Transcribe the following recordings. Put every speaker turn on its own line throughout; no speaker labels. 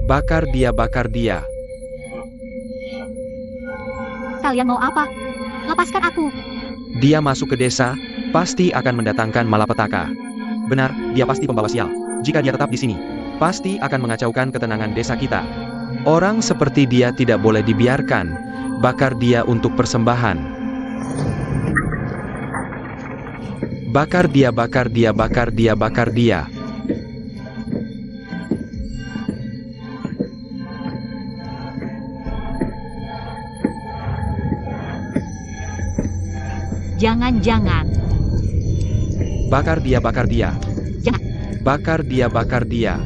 Bakar dia, bakar dia.
Kalian mau apa? Lepaskan aku.
Dia masuk ke desa, pasti akan mendatangkan malapetaka. Benar, dia pasti pembawa sial. Jika dia tetap di sini, pasti akan mengacaukan ketenangan desa kita. Orang seperti dia tidak boleh dibiarkan. Bakar dia untuk persembahan. Bakar dia, bakar dia, bakar dia, bakar dia.
Jangan-jangan.
Bakar dia, bakar dia.
Jangan.
Bakar dia, bakar dia.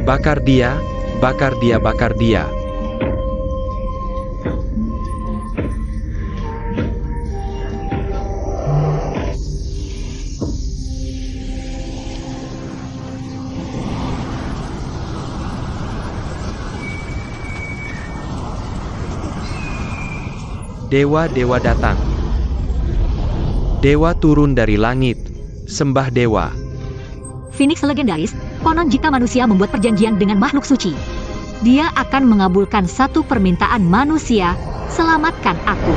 Bakar dia, bakar dia, bakar dia. Dewa-dewa datang. Dewa turun dari langit. Sembah dewa.
Phoenix legendaris, konon jika manusia membuat perjanjian dengan makhluk suci, dia akan mengabulkan satu permintaan manusia, selamatkan aku.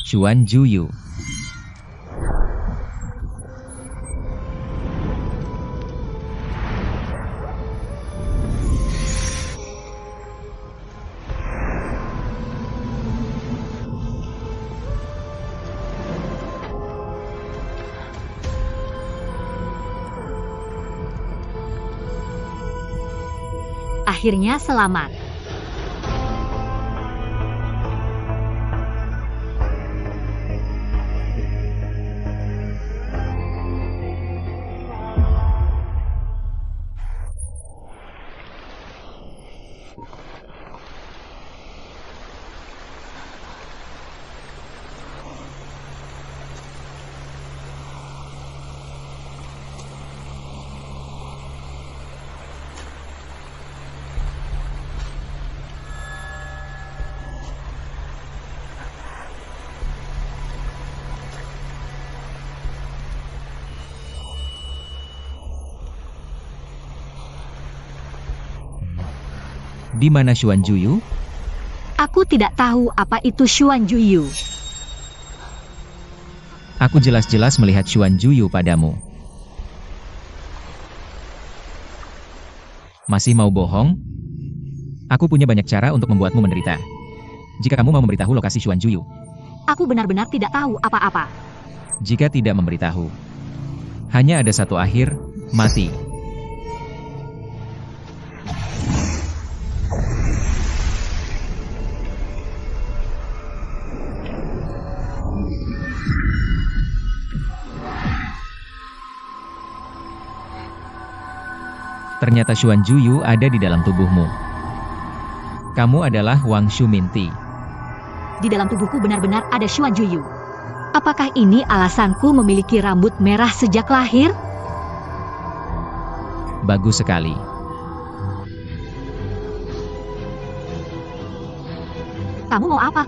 Xuan Juyu.
Akhirnya selamat.
Di mana Xuan Juyu?
Aku tidak tahu apa itu Xuan Juyu.
Aku jelas-jelas melihat Xuan Juyu padamu. Masih mau bohong? Aku punya banyak cara untuk membuatmu menderita. Jika kamu mau memberitahu lokasi Xuan Juyu.
Aku benar-benar tidak tahu apa-apa.
Jika tidak memberitahu, hanya ada satu akhir, mati. Ternyata Xuan Juyu ada di dalam tubuhmu. Kamu adalah Wang Shuminti.
Di dalam tubuhku benar-benar ada Xuan Juyu. Apakah ini alasanku memiliki rambut merah sejak lahir?
Bagus sekali.
Kamu mau apa?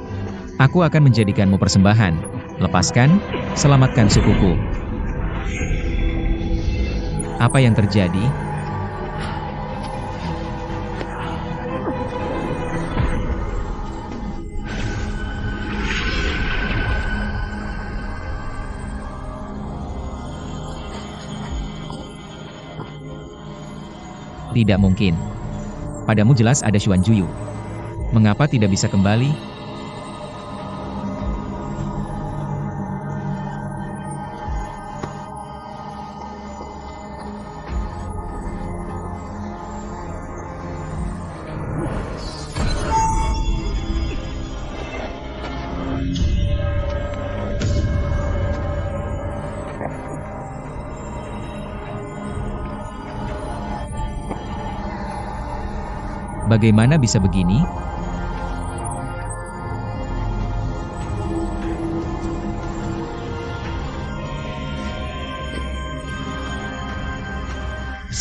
Aku akan menjadikanmu persembahan. Lepaskan, selamatkan sukuku. Apa yang terjadi? Tidak mungkin. Padamu jelas ada Xuan Juyu. Mengapa tidak bisa kembali? Bagaimana bisa begini?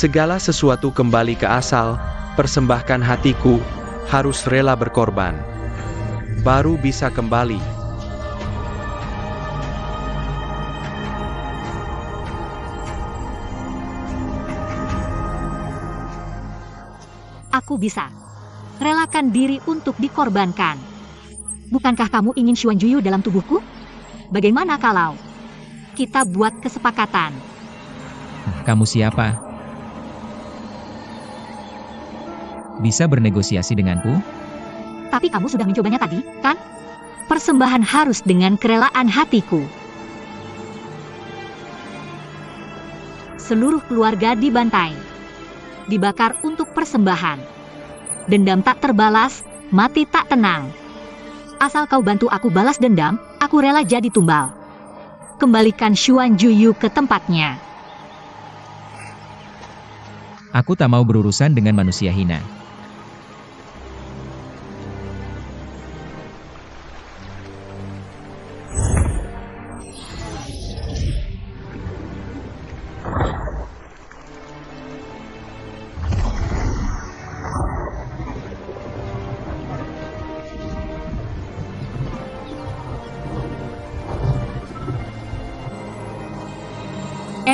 Segala sesuatu kembali ke asal, persembahkan hatiku, harus rela berkorban. Baru bisa kembali.
Aku bisa. Relakan diri untuk dikorbankan. Bukankah kamu ingin Xuan Juyu dalam tubuhku? Bagaimana kalau kita buat kesepakatan?
Kamu siapa? Bisa bernegosiasi denganku?
Tapi kamu sudah mencobanya tadi, kan? Persembahan harus dengan kerelaan hatiku. Seluruh keluarga dibantai. Dibakar untuk persembahan. Dendam tak terbalas, mati tak tenang. Asal kau bantu aku balas dendam, aku rela jadi tumbal. Kembalikan Xuan Juyu ke tempatnya.
Aku tak mau berurusan dengan manusia hina.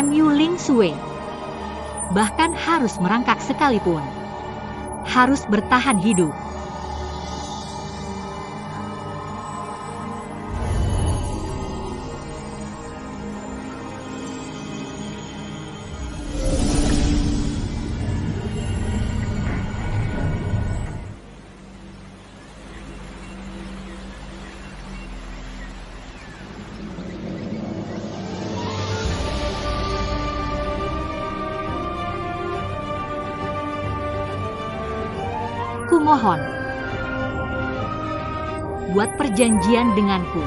Mu Ling Sui. Bahkan harus merangkak sekalipun. Harus bertahan hidup. Kumohon, buat perjanjian denganku.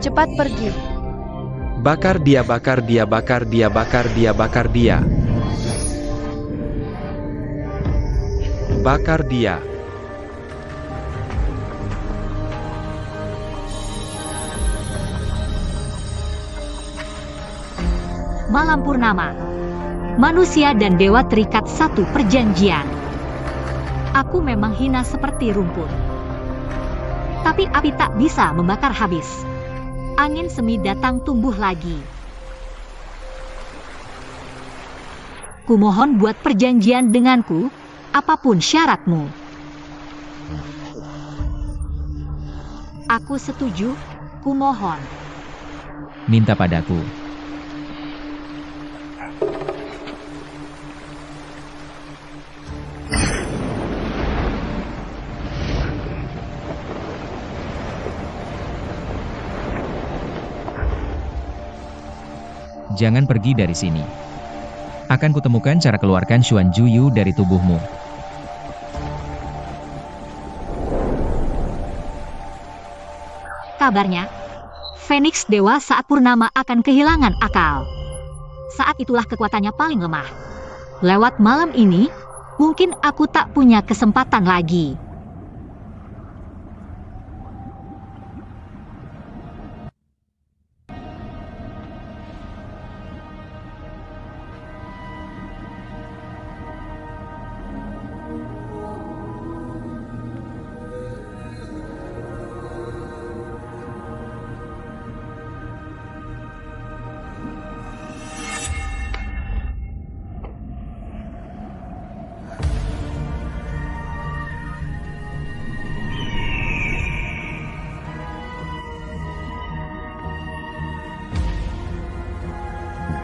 Cepat pergi.
Bakar dia, bakar dia, bakar dia, bakar dia, bakar dia. Bakar dia.
Malam purnama. Manusia dan dewa terikat satu perjanjian. Aku memang hina seperti rumput. Tapi api tak bisa membakar habis. Angin semi datang tumbuh lagi. Kumohon buat perjanjian denganku, apapun syaratmu. Aku setuju, kumohon.
Minta padaku. Jangan pergi dari sini. Akan kutemukan cara keluarkan Xuan Juyu dari tubuhmu.
Kabarnya, Phoenix Dewa saat purnama akan kehilangan akal. Saat itulah kekuatannya paling lemah. Lewat malam ini, mungkin aku tak punya kesempatan lagi.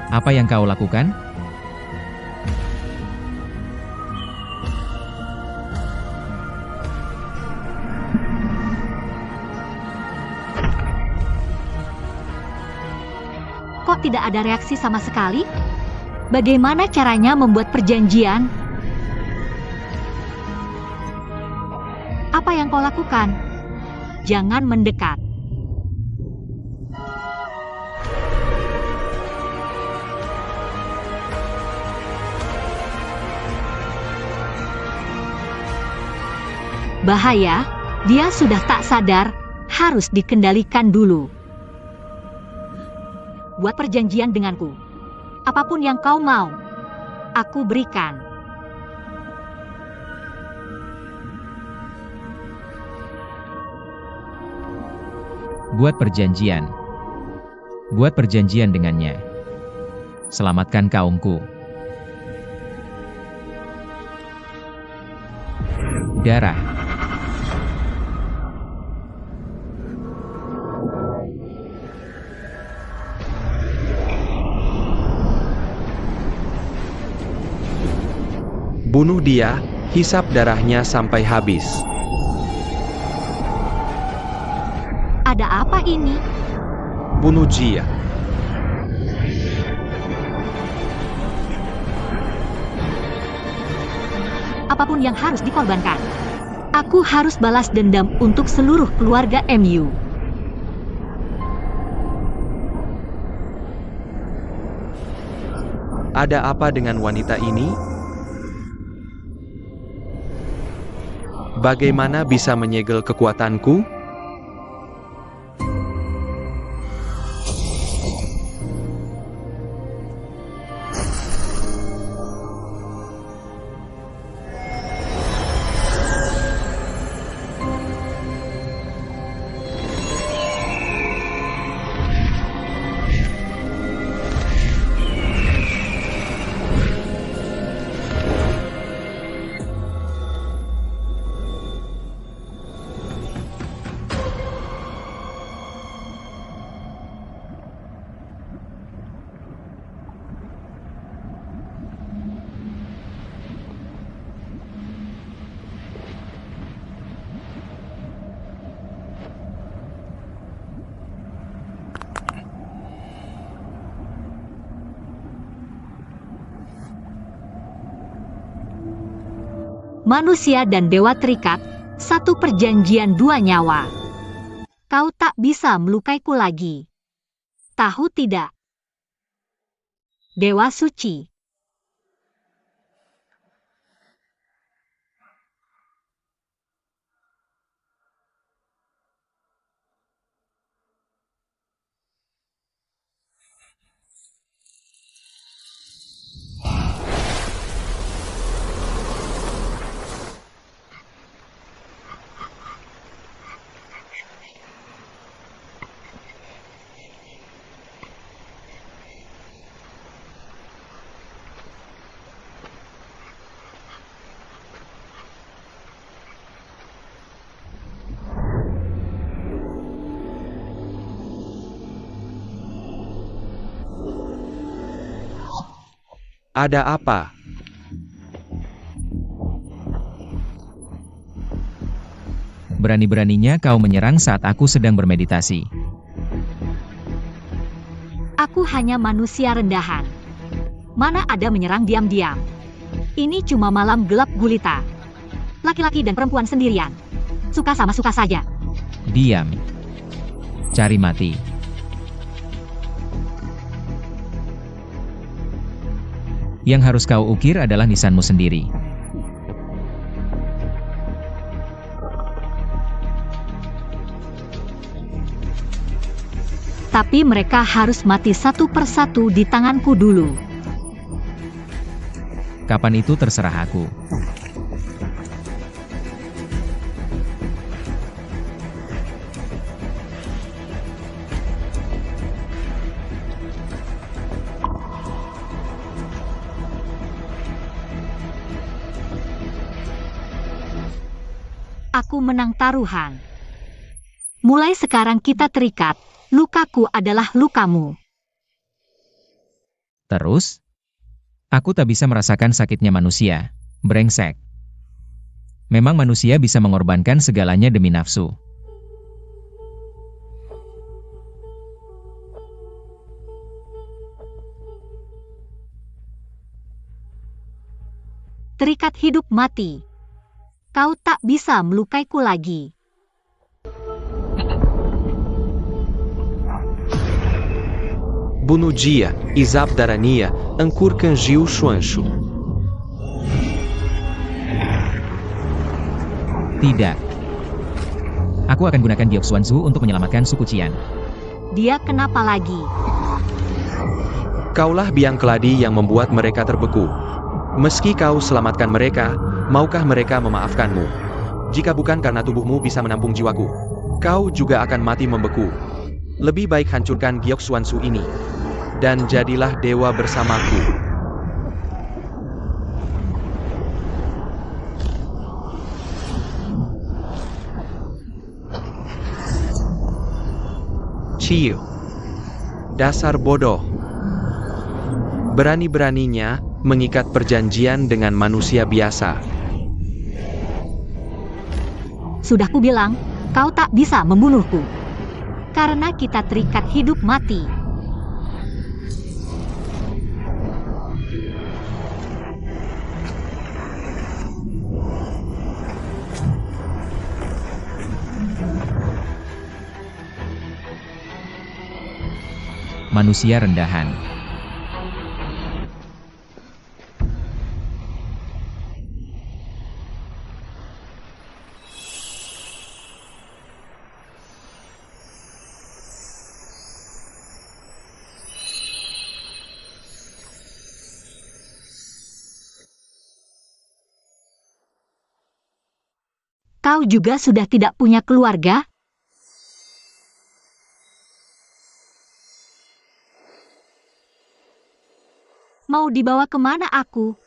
Apa yang kau lakukan?
Kok tidak ada reaksi sama sekali? Bagaimana caranya membuat perjanjian? Apa yang kau lakukan? Jangan mendekat. Bahaya, dia sudah tak sadar, harus dikendalikan dulu. Buat perjanjian denganku. Apapun yang kau mau, aku berikan.
Buat perjanjian. Buat perjanjian dengannya. Selamatkan kaumku. Darah.
Bunuh dia, hisap darahnya sampai habis.
Ada apa ini?
Bunuh dia.
Apapun yang harus dikorbankan. Aku harus balas dendam untuk seluruh keluarga MU.
Ada apa dengan wanita ini? Bagaimana bisa menyegel kekuatanku?
Manusia dan dewa terikat, satu perjanjian dua nyawa. Kau tak bisa melukaiku lagi. Tahu tidak? Dewa suci.
Ada apa?
Berani-beraninya kau menyerang saat aku sedang bermeditasi.
Aku hanya manusia rendahan. Mana ada menyerang diam-diam. Ini cuma malam gelap gulita. Laki-laki dan perempuan sendirian. Suka sama suka saja.
Diam. Cari mati. Yang harus kau ukir adalah nisanmu sendiri.
Tapi mereka harus mati satu persatu di tanganku dulu.
Kapan itu terserah aku.
Aku menang taruhan. Mulai sekarang kita terikat. Lukaku adalah lukamu.
Terus? Aku tak bisa merasakan sakitnya manusia. Brengsek. Memang manusia bisa mengorbankan segalanya demi nafsu.
Terikat hidup mati. Kau tak bisa melukaiku lagi.
Bunuh dia, hisap darahnya, angkurkan jiu chuanchu.
Tidak. Aku akan gunakan Giok Xuanzu untuk menyelamatkan suku Qian.
Dia kenapa lagi?
Kaulah biang keladi yang membuat mereka terbeku. Meski kau selamatkan mereka, maukah mereka memaafkanmu? Jika bukan karena tubuhmu bisa menampung jiwaku, kau juga akan mati membeku. Lebih baik hancurkan Giok Xuanzu ini, dan jadilah dewa bersamaku. Ciu. Dasar bodoh. Berani-beraninya mengikat perjanjian dengan manusia biasa.
Sudah kubilang, kau tak bisa membunuhku. Karena kita terikat hidup mati.
Manusia rendahan.
Kau juga sudah tidak punya keluarga? Mau dibawa kemana aku?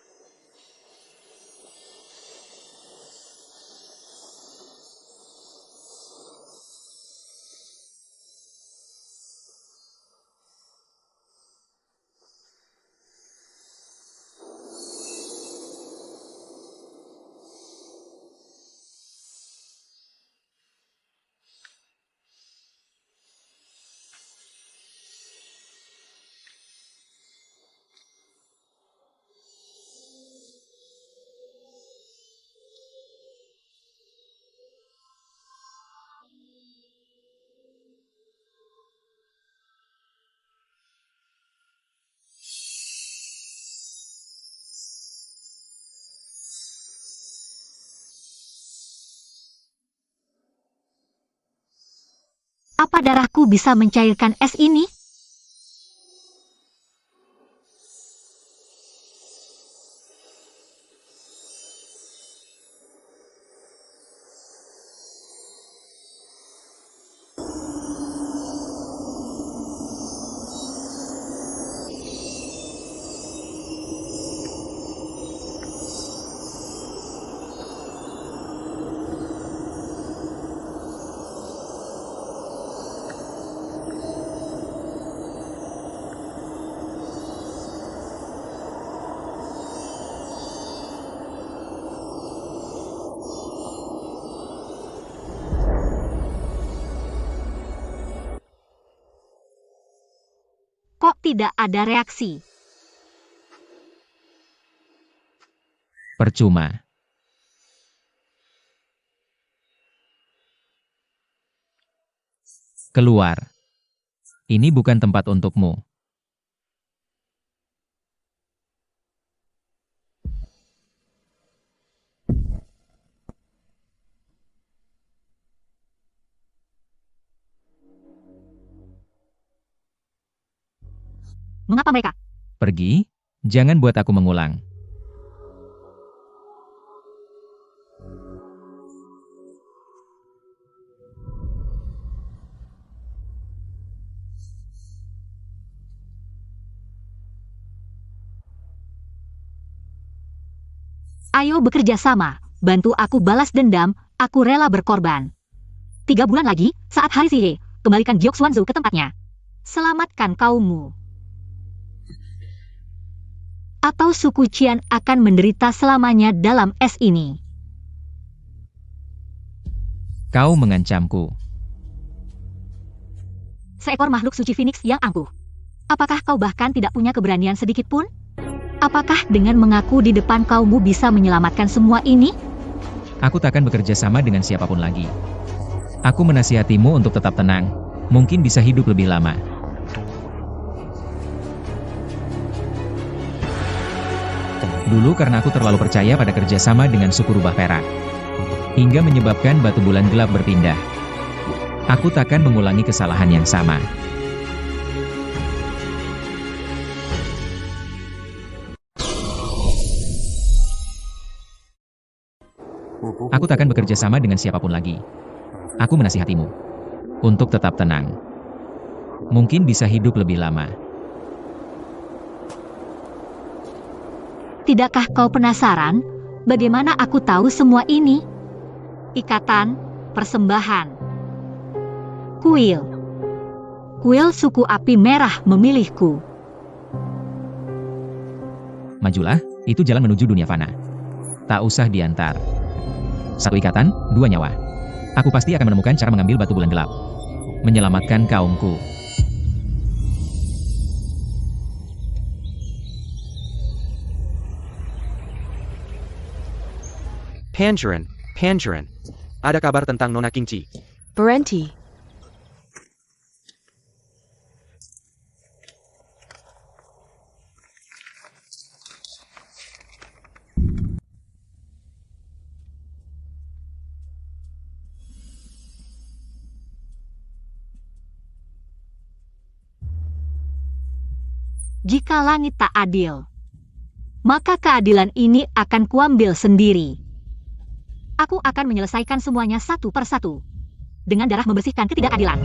Apa darahku bisa mencairkan es ini? Kok tidak ada reaksi?
Percuma. Keluar. Ini bukan tempat untukmu.
Mengapa mereka?
Pergi, jangan buat aku mengulang.
Ayo bekerja sama, bantu aku balas dendam, aku rela berkorban. 3 bulan lagi, saat hari Sihe, kembalikan Giok Xuanzu ke tempatnya. Selamatkan kaummu. Atau suku Qian akan menderita selamanya dalam es ini.
Kau mengancamku.
Seekor makhluk suci Phoenix yang angkuh. Apakah kau bahkan tidak punya keberanian sedikit pun? Apakah dengan mengaku di depan kaummu bisa menyelamatkan semua ini?
Aku takkan bekerja sama dengan siapapun lagi. Aku menasihatimu untuk tetap tenang. Mungkin bisa hidup lebih lama. Dulu karena aku terlalu percaya pada kerjasama dengan suku rubah perak. hingga menyebabkan batu bulan gelap berpindah. Aku takkan mengulangi kesalahan yang sama. Aku takkan bekerja sama dengan siapapun lagi. Aku menasihatimu untuk tetap tenang. Mungkin bisa hidup lebih lama.
Tidakkah kau penasaran bagaimana aku tahu semua ini? Ikatan, persembahan. Kuil. Kuil suku api merah memilihku.
Majulah, itu jalan menuju dunia fana. Tak usah diantar. Satu ikatan, dua nyawa. Aku pasti akan menemukan cara mengambil batu bulan gelap. Menyelamatkan kaumku.
Pangeran, Pangeran. Ada kabar tentang Nona Kingci.
Berhenti.
Jika langit tak adil, maka keadilan ini akan kuambil sendiri. Aku akan menyelesaikan semuanya satu persatu. Dengan darah membersihkan ketidakadilan.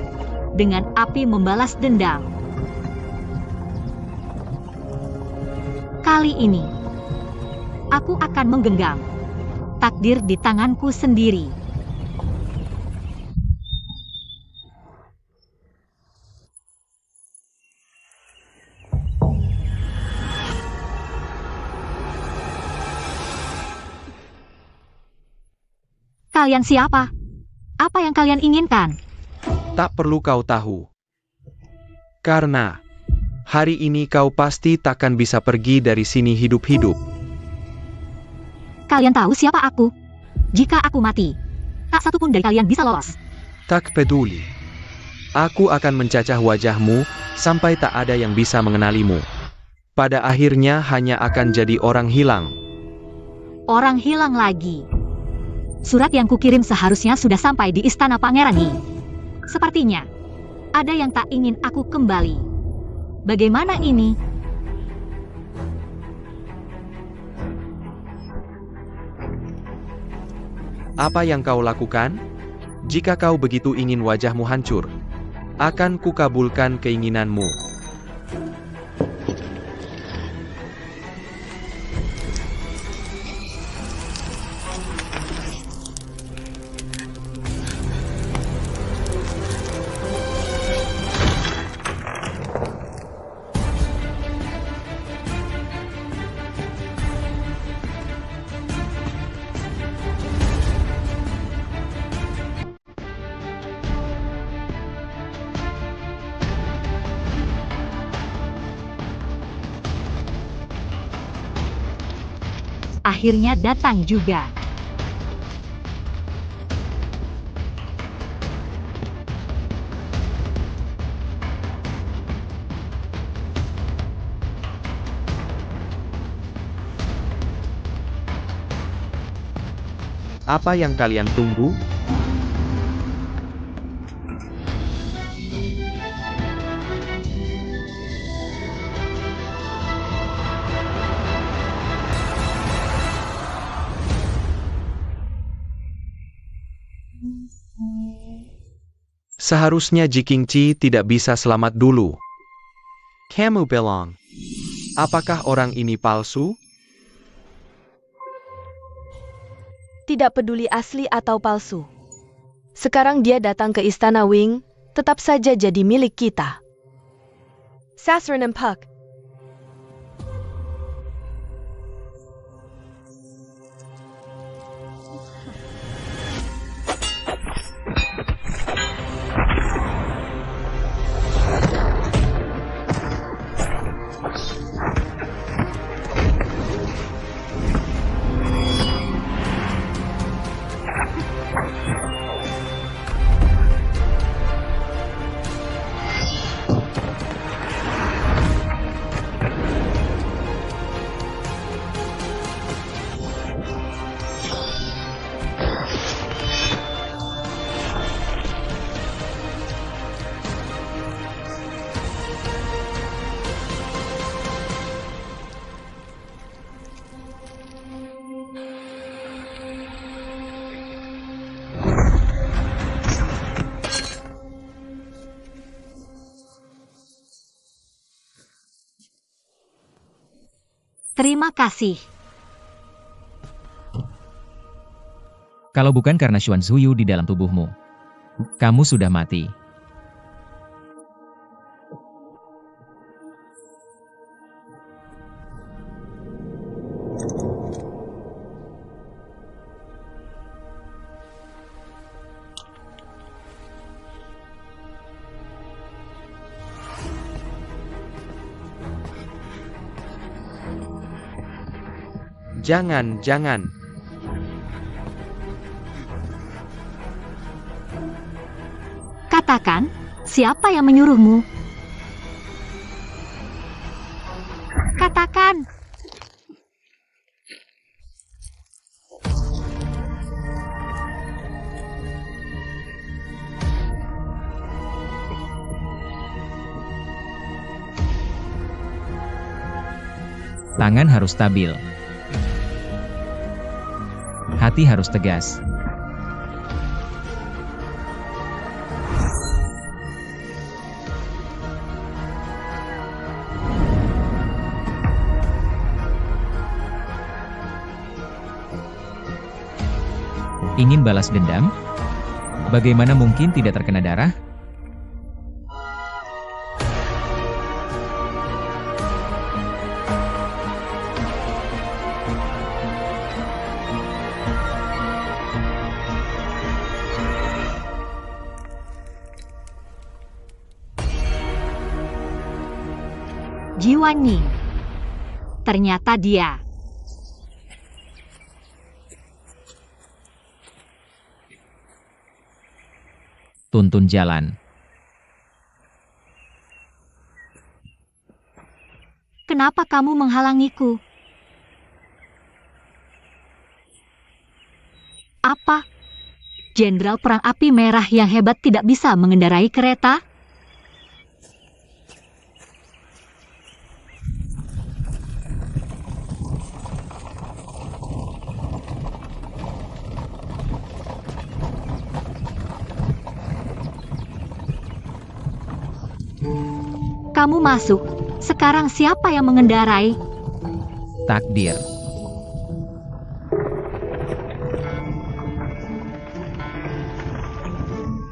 Dengan api membalas dendam. Kali ini, aku akan menggenggam takdir di tanganku sendiri. Kalian siapa? Apa yang kalian inginkan?
Tak perlu kau tahu. Karena hari ini kau pasti takkan bisa pergi dari sini hidup-hidup.
Kalian tahu siapa aku? Jika aku mati, tak satu pun dari kalian bisa lolos.
Tak peduli. Aku akan mencacah wajahmu sampai tak ada yang bisa mengenalimu. Pada akhirnya hanya akan jadi orang hilang.
Orang hilang lagi. Surat yang kukirim seharusnya sudah sampai di istana Pangeran Yi. Sepertinya, ada yang tak ingin aku kembali. Bagaimana ini?
Apa yang kau lakukan? Jika kau begitu ingin wajahmu hancur, akan kukabulkan keinginanmu.
Akhirnya datang juga.
Apa yang kalian tunggu? Seharusnya Ji Qingci tidak bisa selamat dulu. Kamu bilang, apakah orang ini palsu?
Tidak peduli asli atau palsu. Sekarang dia datang ke Istana Wing, tetap saja jadi milik kita. Sasran Empuk.
Terima kasih.
Kalau bukan karena Xuan Zuyu di dalam tubuhmu, kamu sudah mati.
Jangan, jangan.
Katakan, siapa yang menyuruhmu? Katakan.
Tangan harus stabil. Hati harus tegas. Ingin balas dendam? Bagaimana mungkin tidak terkena darah?
Jiwan Ning. Ternyata dia.
Tuntun jalan.
Kenapa kamu menghalangiku? Apa? Jenderal Perang Api Merah yang hebat tidak bisa mengendarai kereta? Kamu masuk. Sekarang siapa yang mengendarai?
Takdir.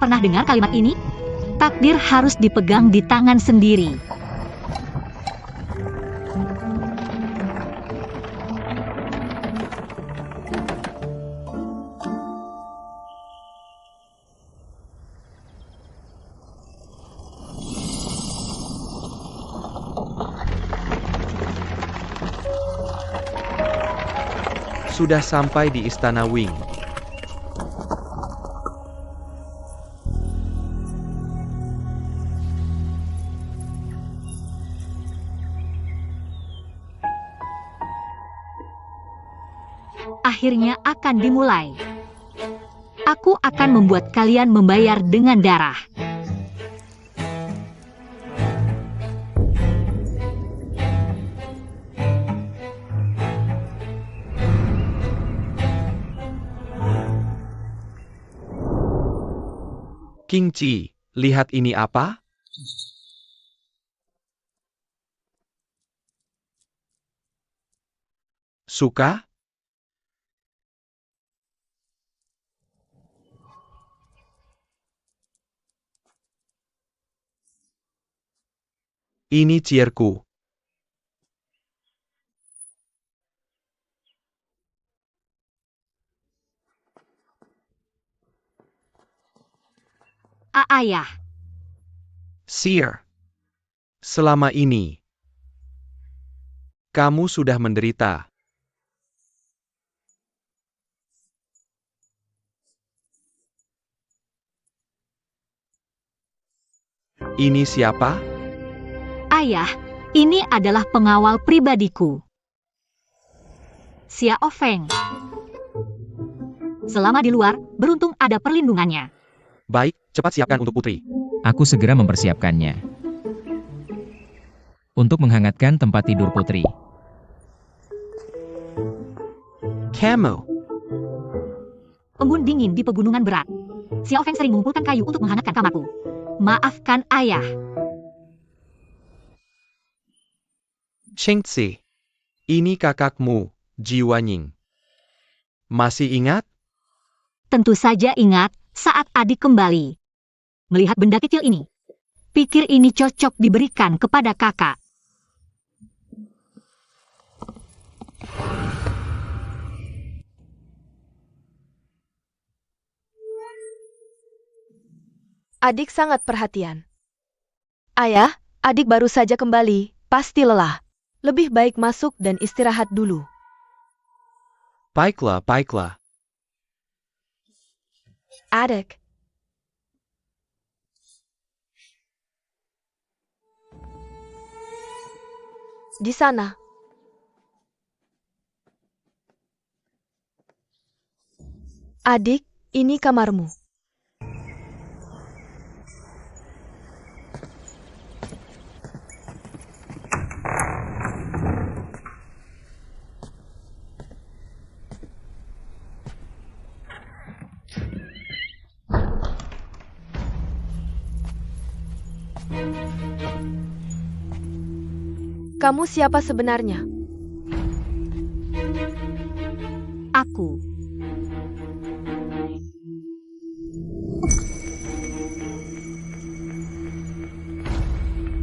Pernah dengar kalimat ini? Takdir harus dipegang di tangan sendiri.
Sudah sampai di Istana Wing.
Akhirnya akan dimulai. Aku akan membuat kalian membayar dengan darah.
King Chi, lihat ini apa? Suka? Ini cierku.
Ayah.
Seer. Selama ini, kamu sudah menderita. Ini siapa?
Ayah, ini adalah pengawal pribadiku. Xiao Feng. Selama di luar, beruntung ada perlindungannya.
Baik, cepat siapkan untuk putri.
Aku segera mempersiapkannya. Untuk menghangatkan tempat tidur putri.
Camo.
Embun dingin di pegunungan berat. Xiao Feng sering mengumpulkan kayu untuk menghangatkan kamarku. Maafkan ayah.
Chengzi. Ini kakakmu, Jiwanying. Masih ingat?
Tentu saja ingat saat adik kembali. Melihat benda kecil ini, pikir ini cocok diberikan kepada kakak.
Adik sangat perhatian. Ayah, adik baru saja kembali, pasti lelah. Lebih baik masuk dan istirahat dulu.
Baiklah, baiklah.
Adik. Di sana. Adik, ini kamarmu. Kamu siapa sebenarnya?
Aku.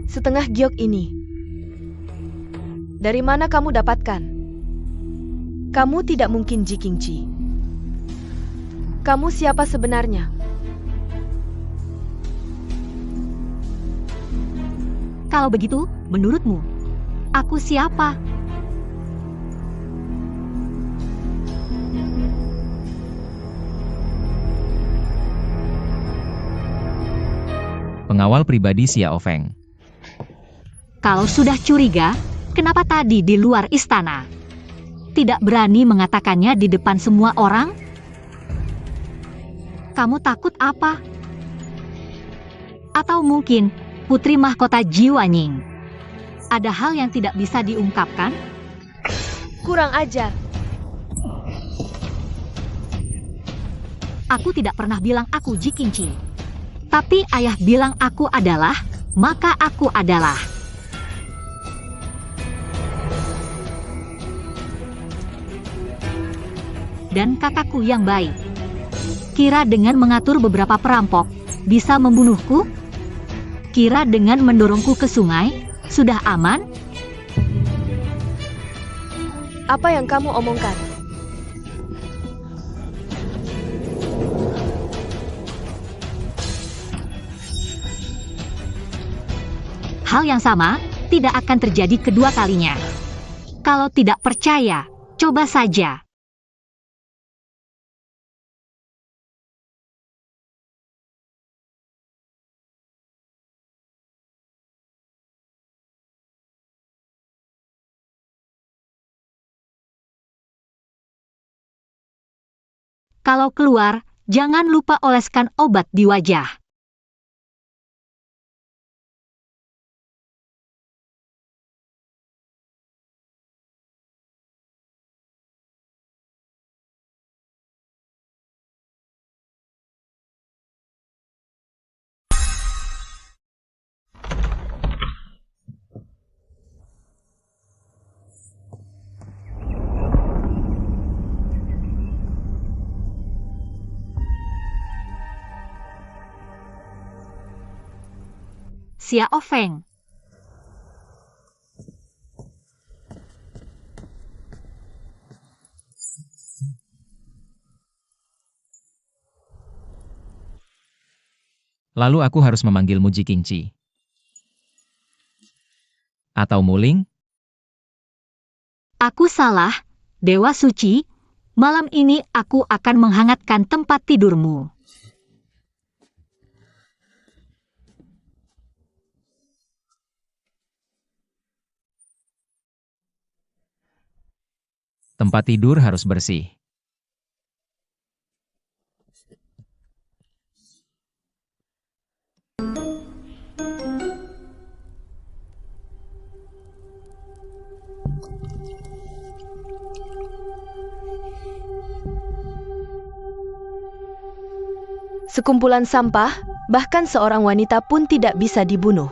Setengah giok ini. Dari mana kamu dapatkan? Kamu tidak mungkin Jikingchi. Kamu siapa sebenarnya?
Kalau begitu, menurutmu, aku siapa?
Pengawal pribadi Xiao Feng.
Kalau sudah curiga, kenapa tadi di luar istana? Tidak berani mengatakannya di depan semua orang? Kamu takut apa? Atau mungkin putri mahkota Jiwanying? Ada hal yang tidak bisa diungkapkan?
Kurang ajar.
Aku tidak pernah bilang aku Jikingchi. Tapi ayah bilang aku adalah, maka aku adalah. Dan kakakku yang baik. Kira dengan mengatur beberapa perampok, bisa membunuhku? Kira dengan mendorongku ke sungai, sudah aman?
Apa yang kamu omongkan?
Hal yang sama tidak akan terjadi kedua kalinya. Kalau tidak percaya, coba saja. Kalau keluar, jangan lupa oleskan obat di wajah. Xiao Feng.
Lalu aku harus memanggilmu Jikingchi. Atau Muling?
Aku salah, Dewa Suci. Malam ini aku akan menghangatkan tempat tidurmu.
Tempat tidur harus bersih.
Sekumpulan sampah, bahkan seorang wanita pun tidak bisa dibunuh.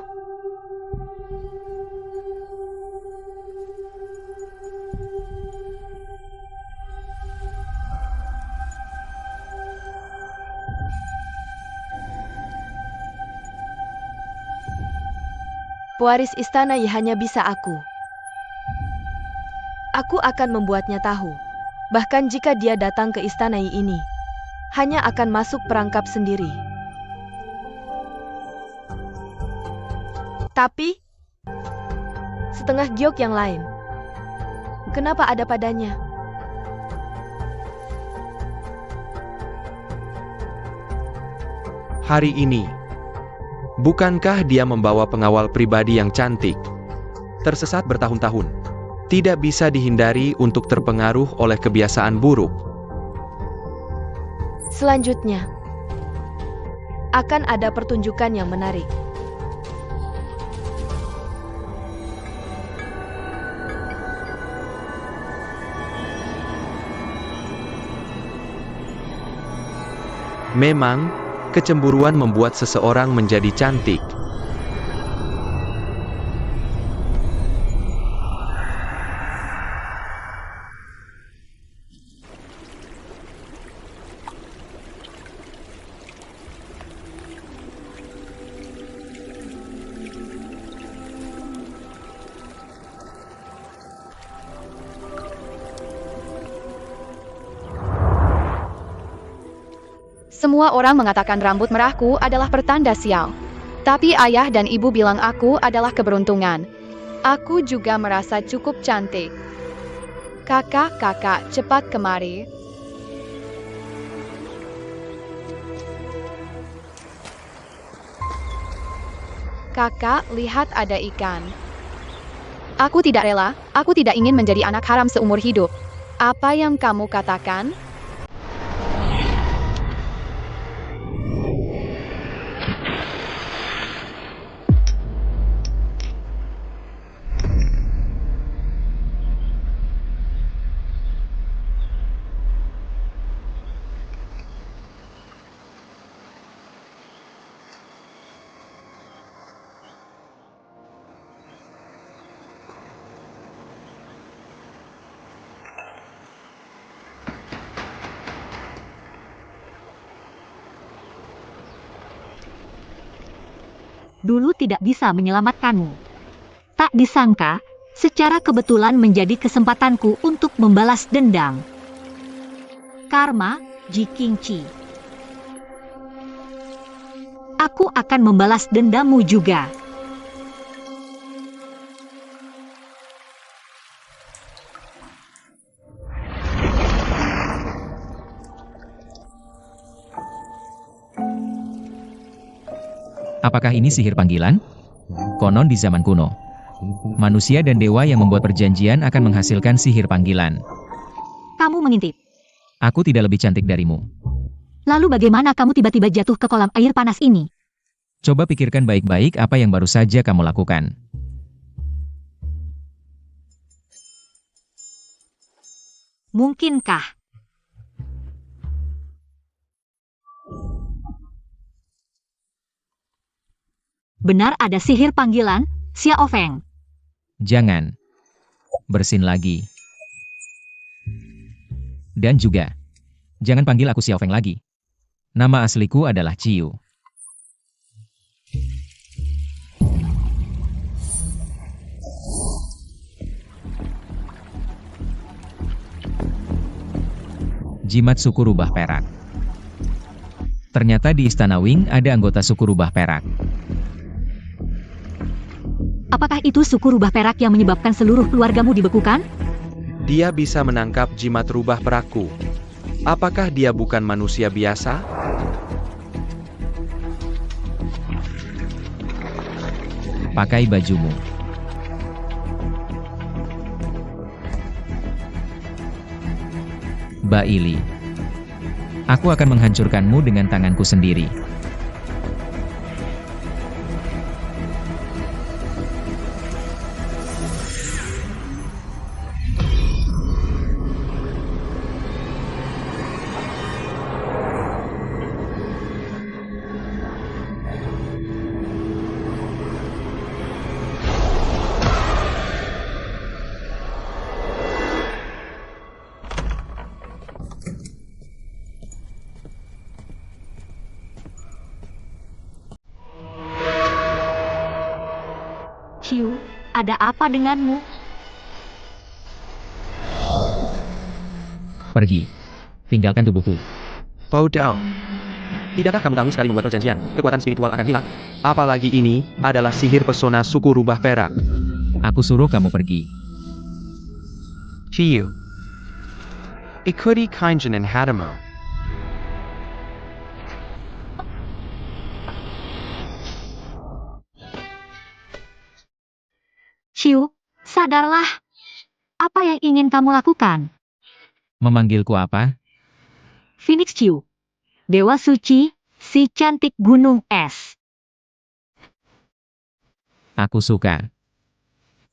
Pewaris istana hanya bisa aku. Aku akan membuatnya tahu. Bahkan jika dia datang ke istana ini, hanya akan masuk perangkap sendiri. Tapi, setengah giok yang lain, kenapa ada padanya?
Hari ini, bukankah dia membawa pengawal pribadi yang cantik? Tersesat bertahun-tahun, tidak bisa dihindari untuk terpengaruh oleh kebiasaan buruk.
Selanjutnya, akan ada pertunjukan yang menarik.
Memang, kecemburuan membuat seseorang menjadi cantik.
Semua orang mengatakan rambut merahku adalah pertanda sial. Tapi ayah dan ibu bilang aku adalah keberuntungan. Aku juga merasa cukup cantik. Kakak, cepat kemari. Kakak, lihat ada ikan. Aku tidak rela, aku tidak ingin menjadi anak haram seumur hidup. Apa yang kamu katakan?
Dulu tidak bisa menyelamatkanmu. Tak disangka, secara kebetulan menjadi kesempatanku untuk membalas dendam. Karma, Jikingchi. Aku akan membalas dendammu juga.
Apakah ini sihir panggilan? Konon di zaman kuno, manusia dan dewa yang membuat perjanjian akan menghasilkan sihir panggilan.
Kamu mengintip.
Aku tidak lebih cantik darimu.
Lalu bagaimana kamu tiba-tiba jatuh ke kolam air panas ini?
Coba pikirkan baik-baik apa yang baru saja kamu lakukan.
Mungkinkah? Benar ada sihir panggilan, Xiao Feng.
Jangan bersin lagi. Dan juga, jangan panggil aku Xiao Feng lagi. Nama asliku adalah Ciu. Jimat suku rubah perak. Ternyata di Istana Wing ada anggota suku rubah perak.
Apakah itu suku rubah perak yang menyebabkan seluruh keluargamu dibekukan?
Dia bisa menangkap jimat rubah perakku. Apakah dia bukan manusia biasa?
Pakai bajumu. Baili. Aku akan menghancurkanmu dengan tanganku sendiri.
ada apa denganmu?
Pergi. Tinggalkan tubuhku.
Bodoh. Tidakkah kamu tahu sekali membuat perjanjian, kekuatan spiritual akan hilang? Apalagi ini adalah sihir pesona suku rubah perak.
Aku suruh kamu pergi.
Ciu. Ikuti Kainjin Hadamu.
Ciu, sadarlah. Apa yang ingin kamu lakukan?
Memanggilku apa?
Phoenix Ciu. Dewa suci, si cantik gunung es.
Aku suka.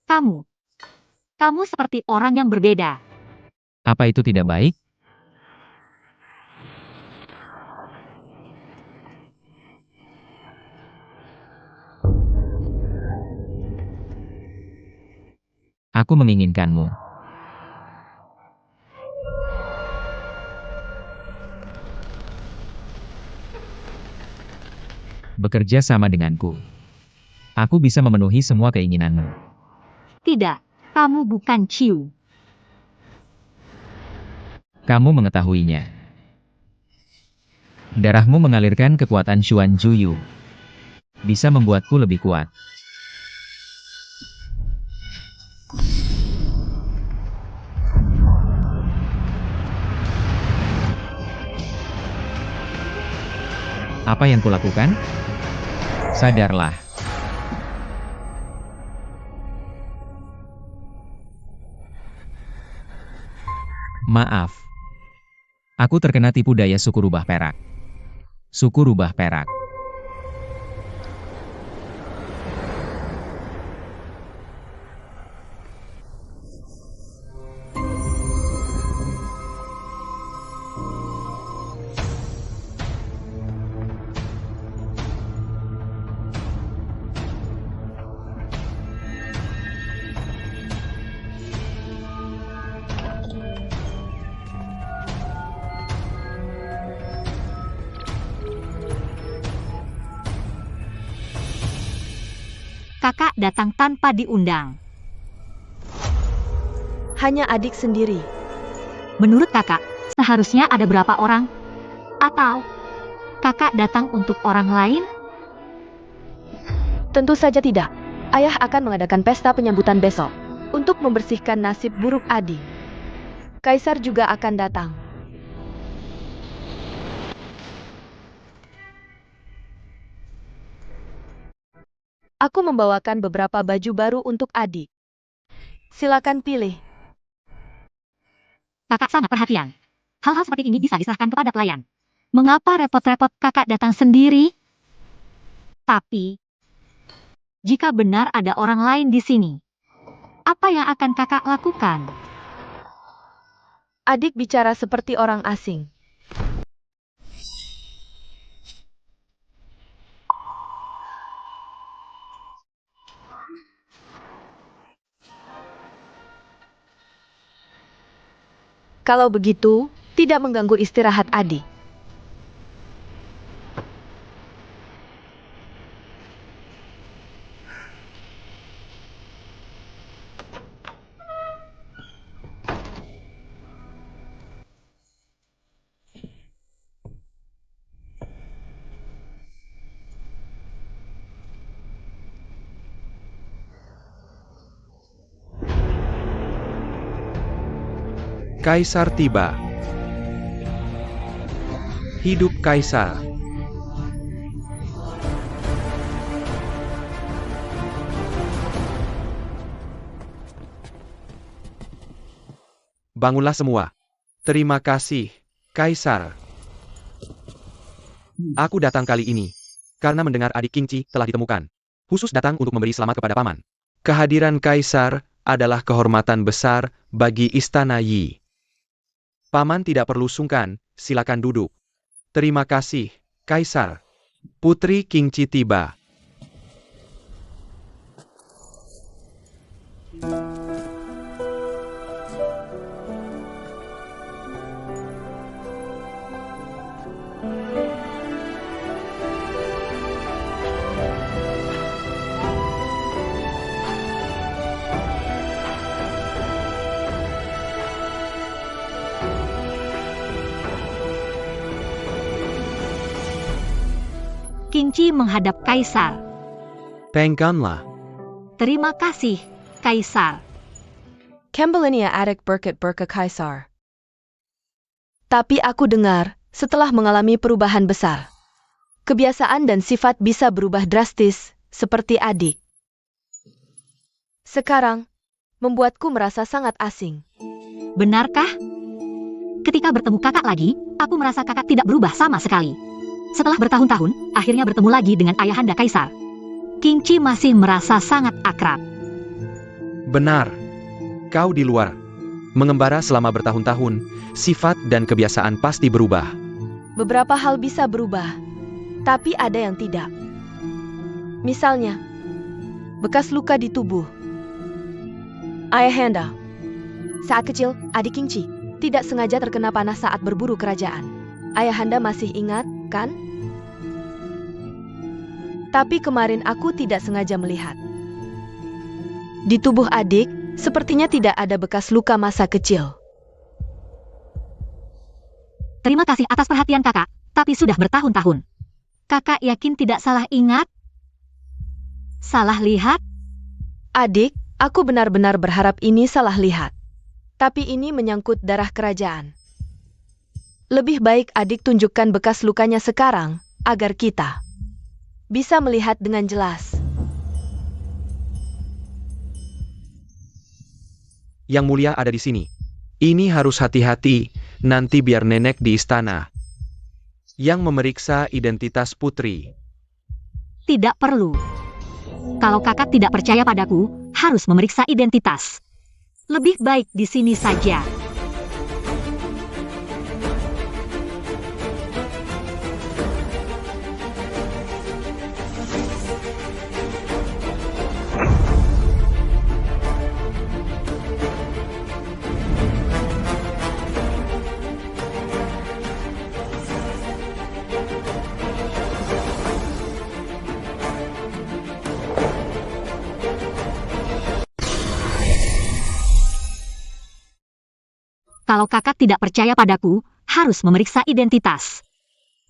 Kamu seperti orang yang berbeda.
Apa itu tidak baik? Aku menginginkanmu. Bekerja sama denganku. Aku bisa memenuhi semua keinginanmu.
Tidak, kamu bukan Ciu.
Kamu mengetahuinya. Darahmu mengalirkan kekuatan Xuan Juyu. Bisa membuatku lebih kuat. Apa yang kulakukan? Sadarlah. Maaf. Aku terkena tipu daya suku rubah perak. Suku rubah perak.
Kakak datang tanpa diundang.
Hanya adik sendiri.
Menurut kakak, seharusnya ada berapa orang? Atau kakak datang untuk orang lain?
Tentu saja tidak. Ayah akan mengadakan pesta penyambutan besok untuk membersihkan nasib buruk adik. Kaisar juga akan datang. Aku membawakan beberapa baju baru untuk adik. Silakan pilih.
Kakak sangat perhatian. Hal-hal seperti ini bisa diserahkan kepada pelayan. Mengapa repot-repot kakak datang sendiri? Tapi, jika benar ada orang lain di sini, apa yang akan kakak lakukan?
Adik bicara seperti orang asing. Kalau begitu, tidak mengganggu istirahat adik.
Kaisar tiba. Hidup Kaisar. Bangunlah semua. Terima kasih, Kaisar. Aku datang kali ini karena mendengar adik Qingci telah ditemukan. Khusus datang untuk memberi selamat kepada paman. Kehadiran Kaisar adalah kehormatan besar bagi Istana Yi. Paman tidak perlu sungkan, silakan duduk. Terima kasih, Kaisar. Putri Qingci tiba.
Qingqi menghadap Kaisar.
Pengkanlah.
Terima kasih, Kaisar.
Kembalinya adik berkat Kaisar. Tapi aku dengar, setelah mengalami perubahan besar, kebiasaan dan sifat bisa berubah drastis, seperti adik. Sekarang, membuatku merasa sangat asing.
Benarkah? Ketika bertemu kakak lagi, aku merasa kakak tidak berubah sama sekali. Setelah bertahun-tahun, akhirnya bertemu lagi dengan ayahanda Kaisar. Qingqi masih merasa sangat akrab.
Benar. Kau di luar. Mengembara selama bertahun-tahun, sifat dan kebiasaan pasti berubah.
Beberapa hal bisa berubah, tapi ada yang tidak. Misalnya, bekas luka di tubuh. Ayahanda, saat kecil, adik Qingqi tidak sengaja terkena panah saat berburu kerajaan. Ayahanda masih ingat, kan? Tapi kemarin aku tidak sengaja melihat. Di tubuh adik, sepertinya tidak ada bekas luka masa kecil.
Terima kasih atas perhatian kakak, tapi sudah bertahun-tahun. Kakak yakin tidak salah ingat? Salah lihat?
Adik, aku benar-benar berharap ini salah lihat. Tapi ini menyangkut darah kerajaan. Lebih baik adik tunjukkan bekas lukanya sekarang, agar kita bisa melihat dengan jelas.
Yang mulia ada di sini. Ini harus hati-hati, nanti biar nenek di istana yang memeriksa identitas putri.
Tidak perlu. Kalau kakak tidak percaya padaku, harus memeriksa identitas. Lebih baik di sini saja. Kalau kakak tidak percaya padaku, harus memeriksa identitas.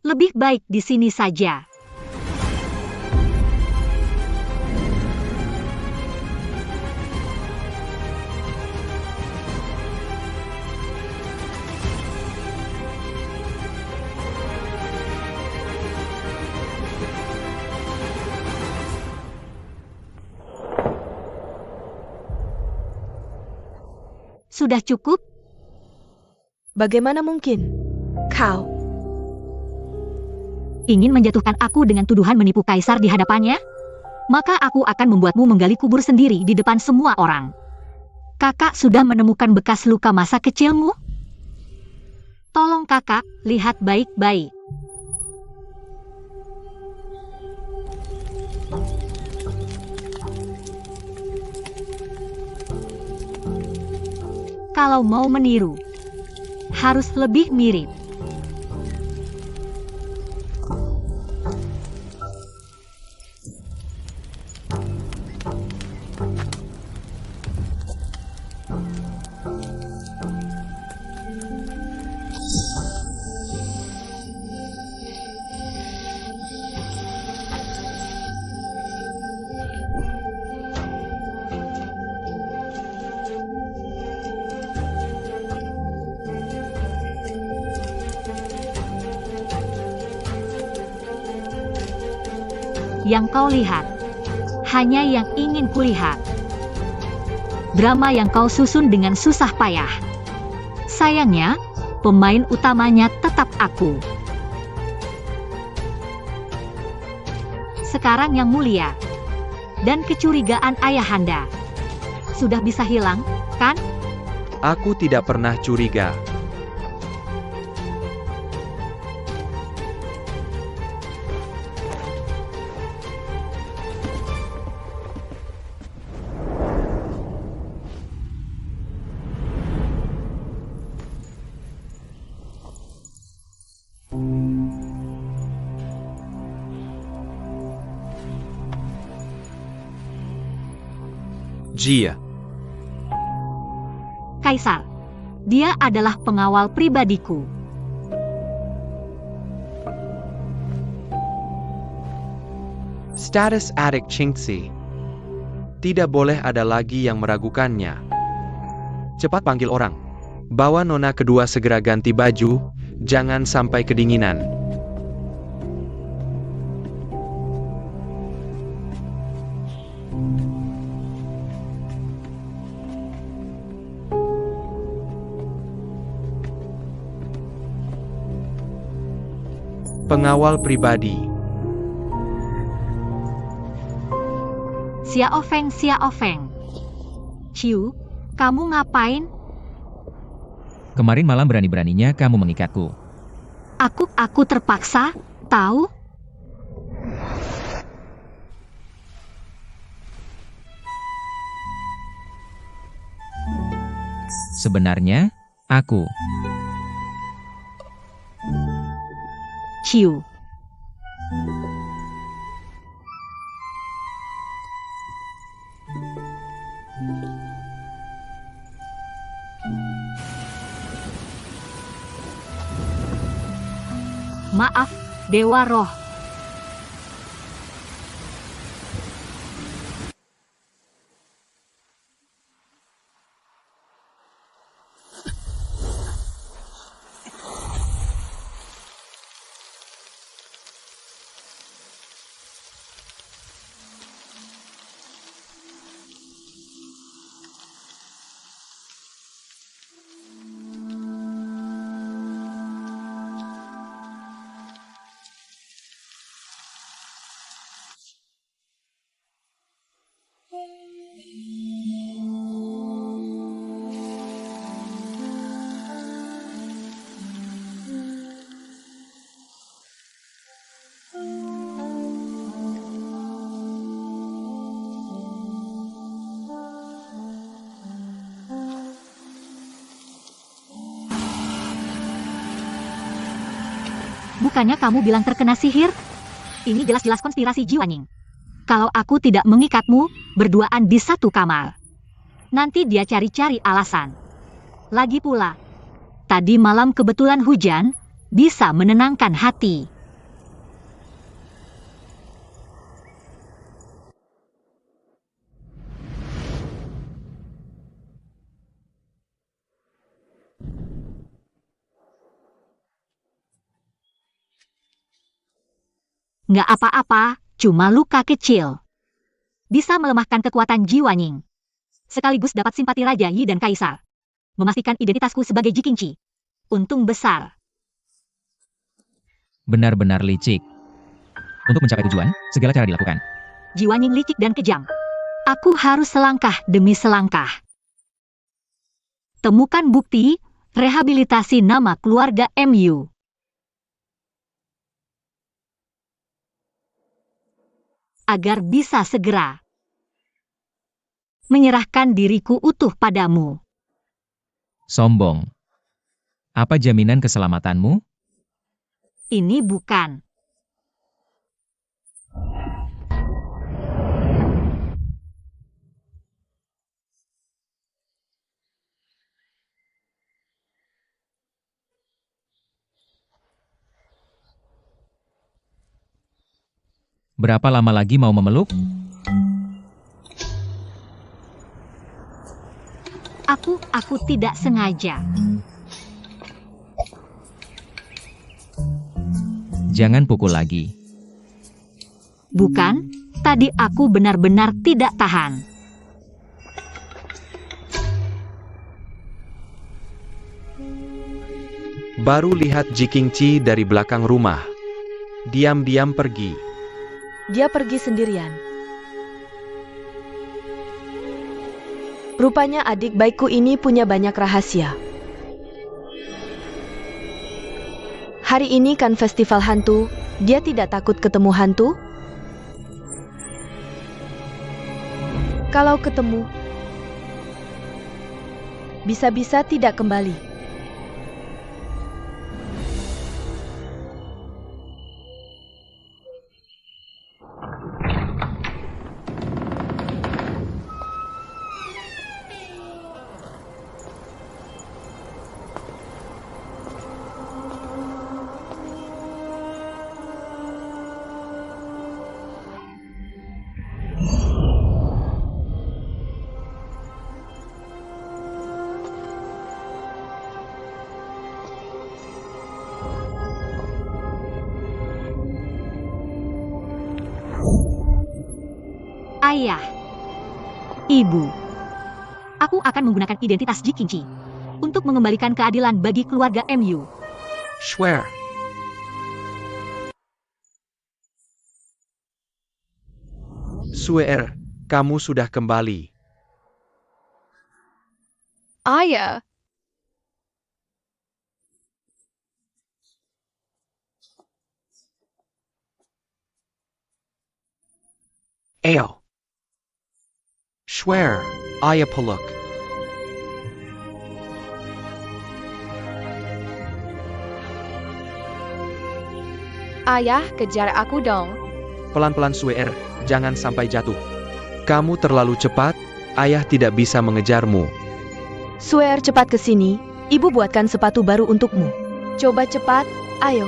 Lebih baik di sini saja. Sudah cukup?
Bagaimana mungkin? Kau
Ingin menjatuhkan aku dengan tuduhan menipu kaisar di hadapannya? Maka aku akan membuatmu menggali kubur sendiri di depan semua orang. Kakak sudah menemukan bekas luka masa kecilmu? Tolong kakak, lihat baik-baik. Kalau mau meniru, harus lebih mirip. Yang kau lihat hanya yang ingin kulihat. Drama yang kau susun dengan susah payah. Sayangnya, pemain utamanya tetap aku. Sekarang yang mulia dan kecurigaan ayahanda sudah bisa hilang, kan?
Aku tidak pernah curiga. Jia.
Kaisar, dia adalah pengawal pribadiku.
Status adik Chingxi. Tidak boleh ada lagi yang meragukannya. Cepat panggil orang. Bawa nona kedua segera ganti baju, jangan sampai kedinginan. Pengawal pribadi.
Xiao Feng, Xiao Feng. Ciu, kamu ngapain?
Kemarin malam berani-beraninya kamu mengikatku.
Aku terpaksa, tahu?
Sebenarnya, aku.
Ciu. Maaf, Dewa Roh. Bukannya kamu bilang terkena sihir? Ini jelas-jelas konspirasi Jiwanying. Kalau aku tidak mengikatmu, berduaan di satu kamar. Nanti dia cari-cari alasan. Lagi pula, tadi malam kebetulan hujan, bisa menenangkan hati. Nggak apa-apa, cuma luka kecil. Bisa melemahkan kekuatan Jiwanying. Sekaligus dapat simpati Raja Yi dan Kaisar. Memastikan identitasku sebagai Jikingci. Untung besar.
Benar-benar licik. Untuk mencapai tujuan, segala cara dilakukan.
Jiwanying licik dan kejam. Aku harus selangkah demi selangkah. Temukan bukti, rehabilitasi nama keluarga MU. Agar bisa segera menyerahkan diriku utuh padamu.
Sombong. Apa jaminan keselamatanmu?
Ini bukan.
Berapa lama lagi mau memeluk?
Aku tidak sengaja.
Jangan pukul lagi.
Bukan, tadi aku benar-benar tidak tahan.
Baru lihat Jikingci dari belakang rumah. Diam-diam pergi.
Dia pergi sendirian. Rupanya adik baikku ini punya banyak rahasia. Hari ini kan festival hantu, dia tidak takut ketemu hantu? Kalau ketemu, bisa-bisa tidak kembali.
Ayah. Ibu. Aku akan menggunakan identitas Jikinci untuk mengembalikan keadilan bagi keluarga MU.
Swear. Swear, kamu sudah kembali.
Ayah,
Ayo. Swear, ayah peluk.
ayah kejar aku dong.
Pelan-pelan Swear, jangan sampai jatuh. Kamu terlalu cepat, ayah tidak bisa mengejarmu.
Swear, cepat ke sini. Ibu buatkan sepatu baru untukmu. Coba cepat, ayo.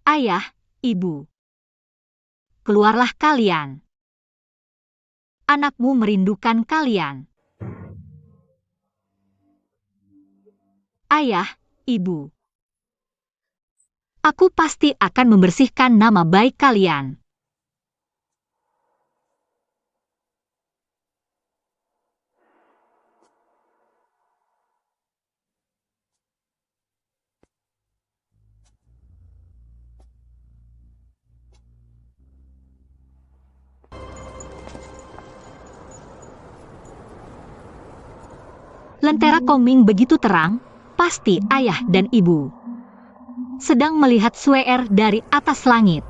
Ayah, ibu. Keluarlah kalian. Anakmu merindukan kalian. Ayah, ibu. Aku pasti akan membersihkan nama baik kalian. Lentera Koming begitu terang, pasti ayah dan ibu sedang melihat Swear dari atas langit.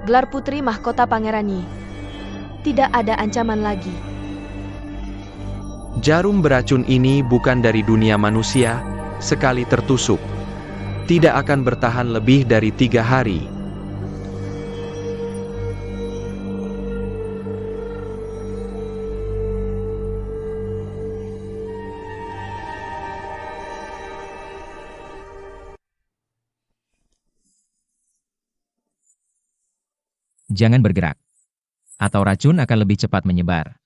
Gelar putri mahkota Pangeran Yi. Tidak ada ancaman lagi.
Jarum beracun ini bukan dari dunia manusia, sekali tertusuk. Tidak akan bertahan lebih dari 3 hari.
Jangan bergerak, atau racun akan lebih cepat menyebar.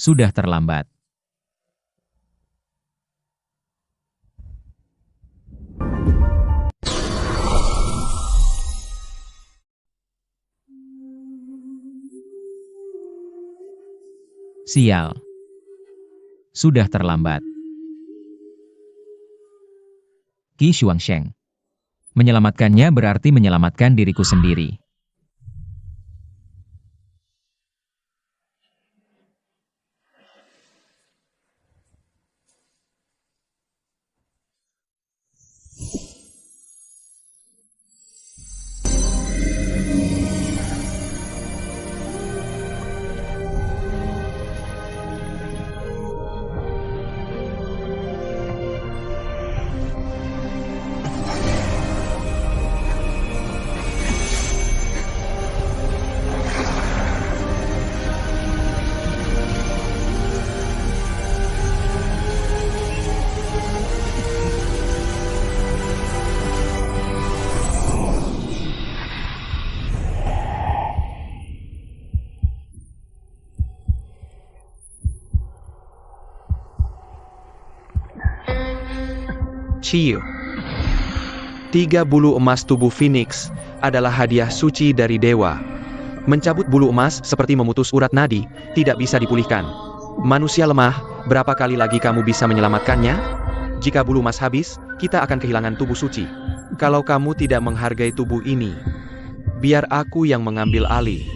Sudah terlambat. Sial. Sudah terlambat. Qi Xuansheng. Menyelamatkannya berarti menyelamatkan diriku sendiri.
Ciu. 3 bulu emas tubuh Phoenix adalah hadiah suci dari dewa. Mencabut bulu emas seperti memutus urat nadi, tidak bisa dipulihkan. Manusia lemah, berapa kali lagi kamu bisa menyelamatkannya? Jika bulu emas habis, kita akan kehilangan tubuh suci. Kalau kamu tidak menghargai tubuh ini, biar aku yang mengambil alih.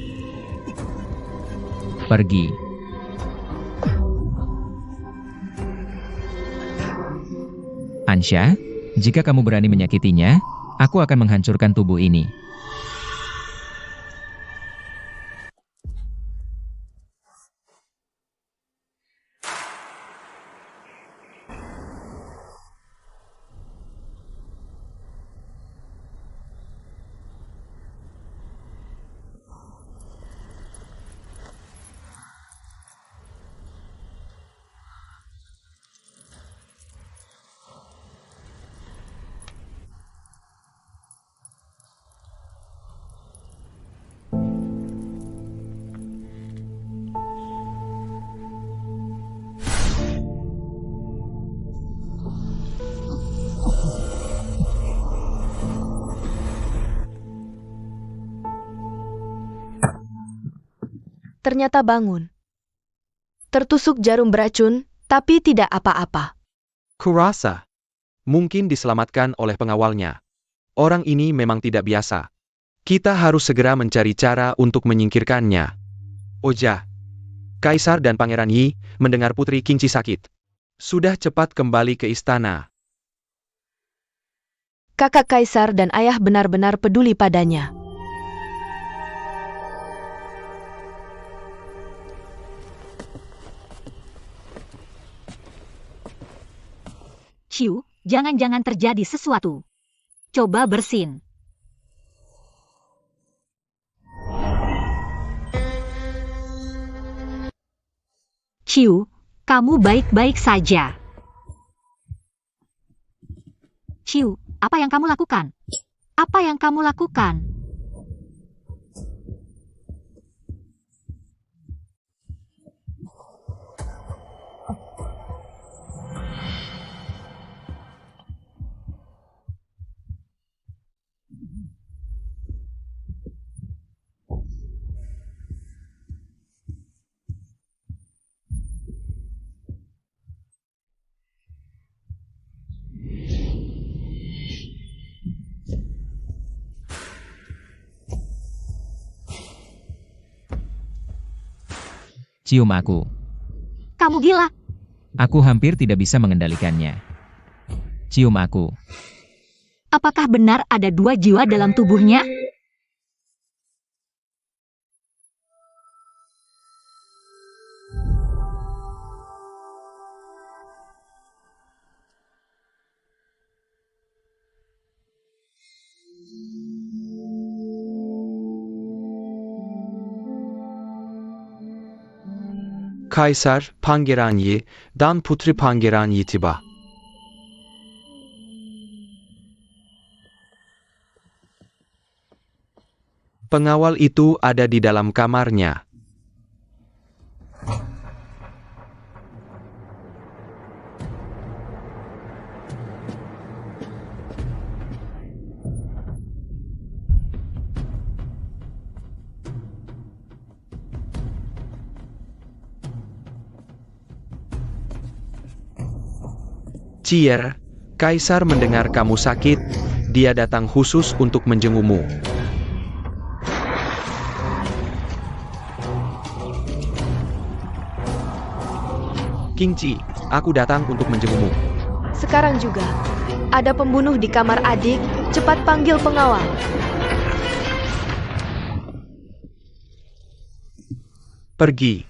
Pergi. Ansha, jika kamu berani menyakitinya, aku akan menghancurkan tubuh ini.
Ternyata bangun. Tertusuk jarum beracun, tapi tidak apa-apa.
Kurasa. Mungkin diselamatkan oleh pengawalnya. Orang ini memang tidak biasa. Kita harus segera mencari cara untuk menyingkirkannya. Oja. Kaisar dan Pangeran Yi mendengar Putri Qingqi sakit. Sudah cepat kembali ke istana.
Kakak Kaisar dan ayah benar-benar peduli padanya.
Ciu, jangan-jangan terjadi sesuatu. Coba bersin. Ciu, kamu baik-baik saja. Ciu, apa yang kamu lakukan? Apa yang kamu lakukan?
Cium aku.
Kamu gila.
Aku hampir tidak bisa mengendalikannya. Cium aku.
Apakah benar ada 2 jiwa dalam tubuhnya?
Kaisar, Pangeran Yi, dan Putri Pangeran Yi tiba. Pengawal itu ada di dalam kamarnya. Cier, Kaisar mendengar kamu sakit, dia datang khusus untuk menjengukmu. Qingqi, aku datang untuk menjengukmu.
Sekarang juga, ada pembunuh di kamar adik, cepat panggil pengawal.
Pergi.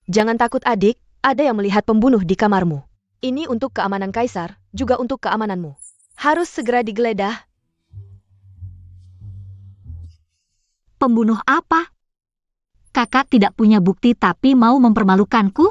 Jangan takut adik, ada yang melihat pembunuh di kamarmu. Ini untuk keamanan Kaisar, juga untuk keamananmu. Harus segera digeledah.
Pembunuh apa? Kakak tidak punya bukti tapi mau mempermalukanku?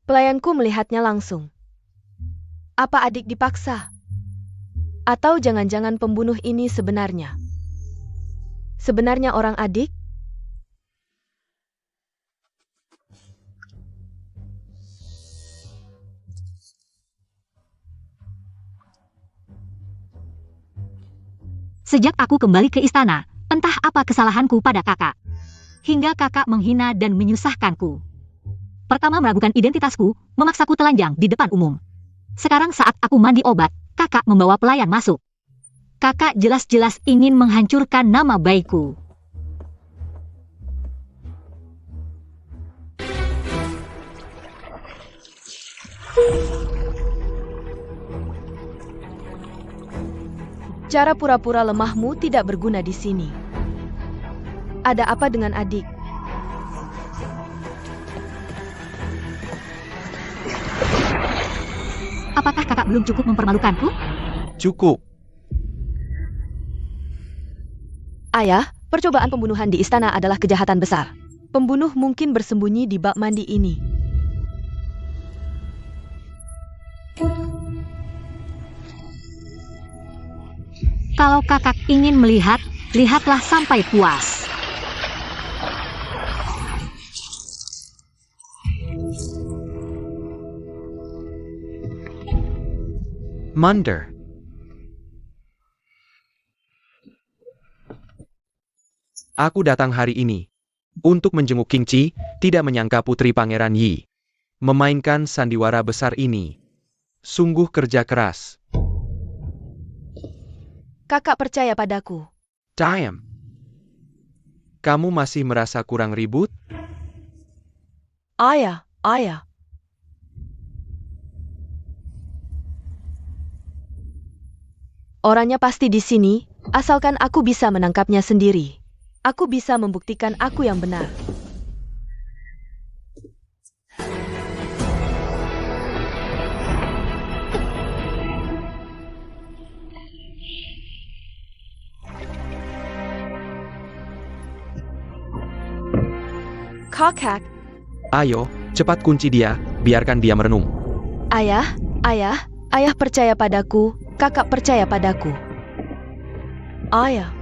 Pelayanku melihatnya langsung. Apa adik dipaksa? Atau jangan-jangan pembunuh ini sebenarnya? Sebenarnya orang adik?
Sejak aku kembali ke istana, entah apa kesalahanku pada kakak. Hingga kakak menghina dan menyusahkanku. Pertama meragukan identitasku, memaksaku telanjang di depan umum. Sekarang saat aku mandi obat, kakak membawa pelayan masuk. Kakak jelas-jelas ingin menghancurkan nama baikku.
Cara pura-pura lemahmu tidak berguna di sini. Ada apa dengan adik?
Apakah kakak belum cukup mempermalukanku?
Cukup.
Ayah, percobaan pembunuhan di istana adalah kejahatan besar. Pembunuh mungkin bersembunyi di bak mandi ini.
Kalau kakak ingin melihat, lihatlah sampai puas.
Mander. Aku datang hari ini untuk menjenguk King Chi, tidak menyangka putri Pangeran Yi memainkan sandiwara besar ini. Sungguh kerja keras.
Kakak percaya padaku.
Time. Kamu masih merasa kurang ribut?
Ayah. Orangnya pasti di sini, asalkan aku bisa menangkapnya sendiri. Aku bisa membuktikan aku yang benar. Kakak,
Ayo, cepat kunci dia, biarkan dia merenung.
ayah percaya padaku, kakak percaya padaku. Ayah.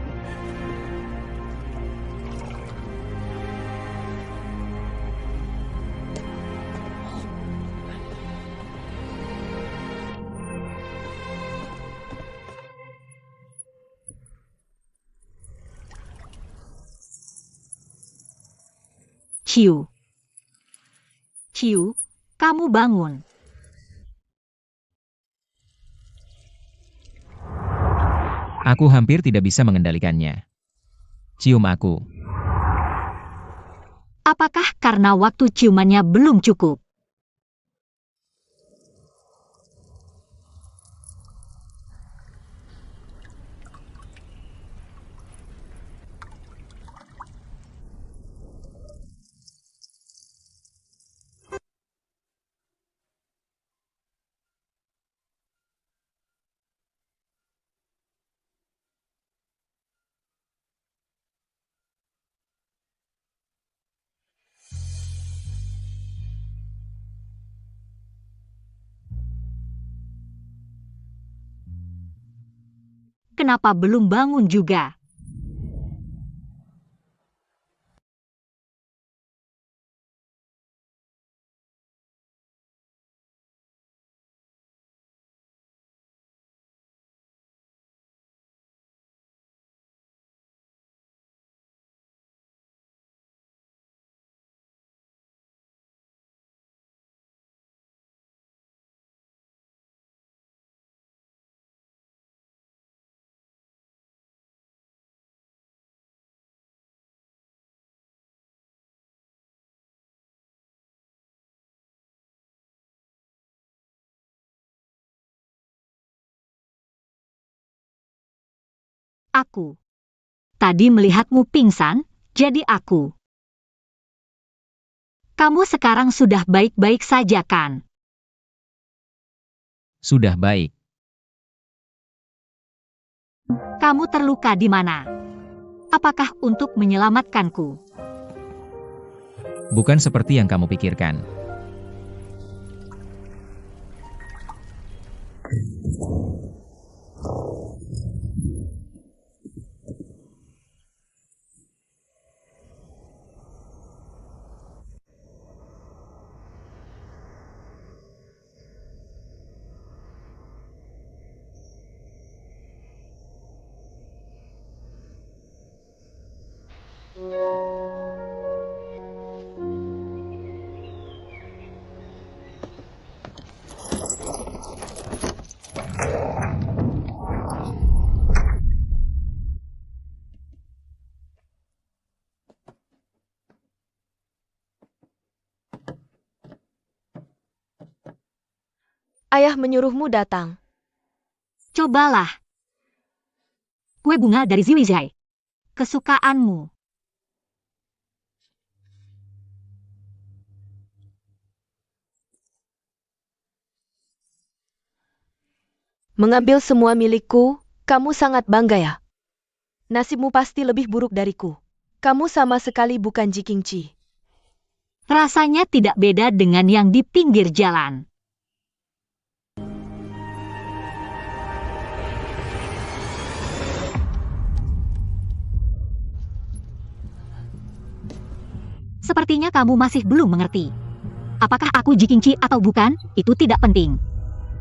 Ciu, kamu bangun.
Aku hampir tidak bisa mengendalikannya. Cium aku.
Apakah karena waktu ciumannya belum cukup? Kenapa belum bangun juga? Aku. Tadi melihatmu pingsan, jadi aku. Kamu sekarang sudah baik-baik saja kan?
Sudah baik.
Kamu terluka di mana? Apakah untuk menyelamatkanku?
Bukan seperti yang kamu pikirkan.
Ayah menyuruhmu datang.
Cobalah. Kue bunga dari Ziwizai. Kesukaanmu.
Mengambil semua milikku, kamu sangat bangga ya? Nasibmu pasti lebih buruk dariku. Kamu sama sekali bukan Jikingci.
Rasanya tidak beda dengan yang di pinggir jalan. Sepertinya kamu masih belum mengerti. Apakah aku Jikingci atau bukan, itu tidak penting.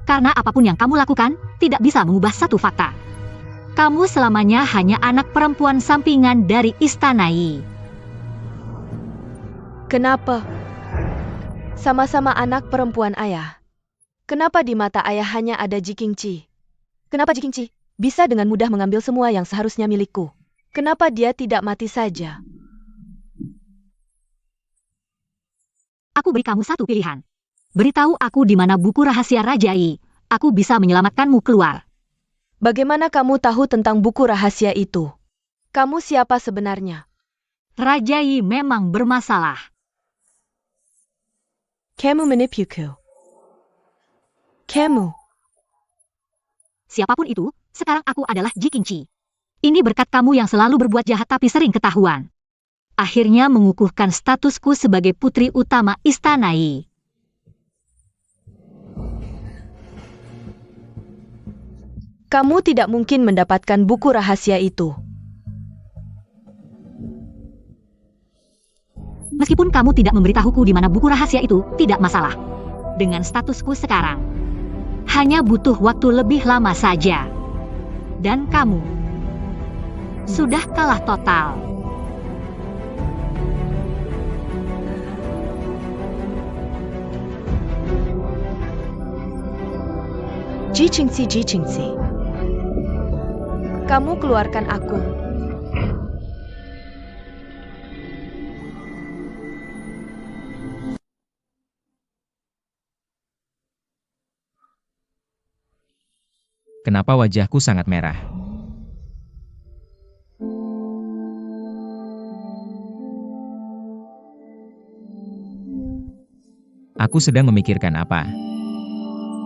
Karena apapun yang kamu lakukan, tidak bisa mengubah satu fakta. Kamu selamanya hanya anak perempuan sampingan dari Istana Yi.
Kenapa? Sama-sama anak perempuan ayah. Kenapa di mata ayah hanya ada Jikingci? Kenapa Jikingci bisa dengan mudah mengambil semua yang seharusnya milikku? Kenapa dia tidak mati saja?
Aku beri kamu satu pilihan. Beritahu aku di mana buku rahasia Raja Yi. Aku bisa menyelamatkanmu keluar.
Bagaimana kamu tahu tentang buku rahasia itu? Kamu siapa sebenarnya?
Raja Yi memang bermasalah.
Kamu menipuku. Kamu.
Siapapun itu, sekarang aku adalah Jikingci. Ini berkat kamu yang selalu berbuat jahat tapi sering ketahuan. Akhirnya mengukuhkan statusku sebagai putri utama Istana Yi.
Kamu tidak mungkin mendapatkan buku rahasia itu.
Meskipun kamu tidak memberitahuku di mana buku rahasia itu, tidak masalah. Dengan statusku sekarang, hanya butuh waktu lebih lama saja. Dan kamu sudah kalah total.
Jikingci. Kamu keluarkan aku.
Kenapa wajahku sangat merah? Aku sedang memikirkan apa?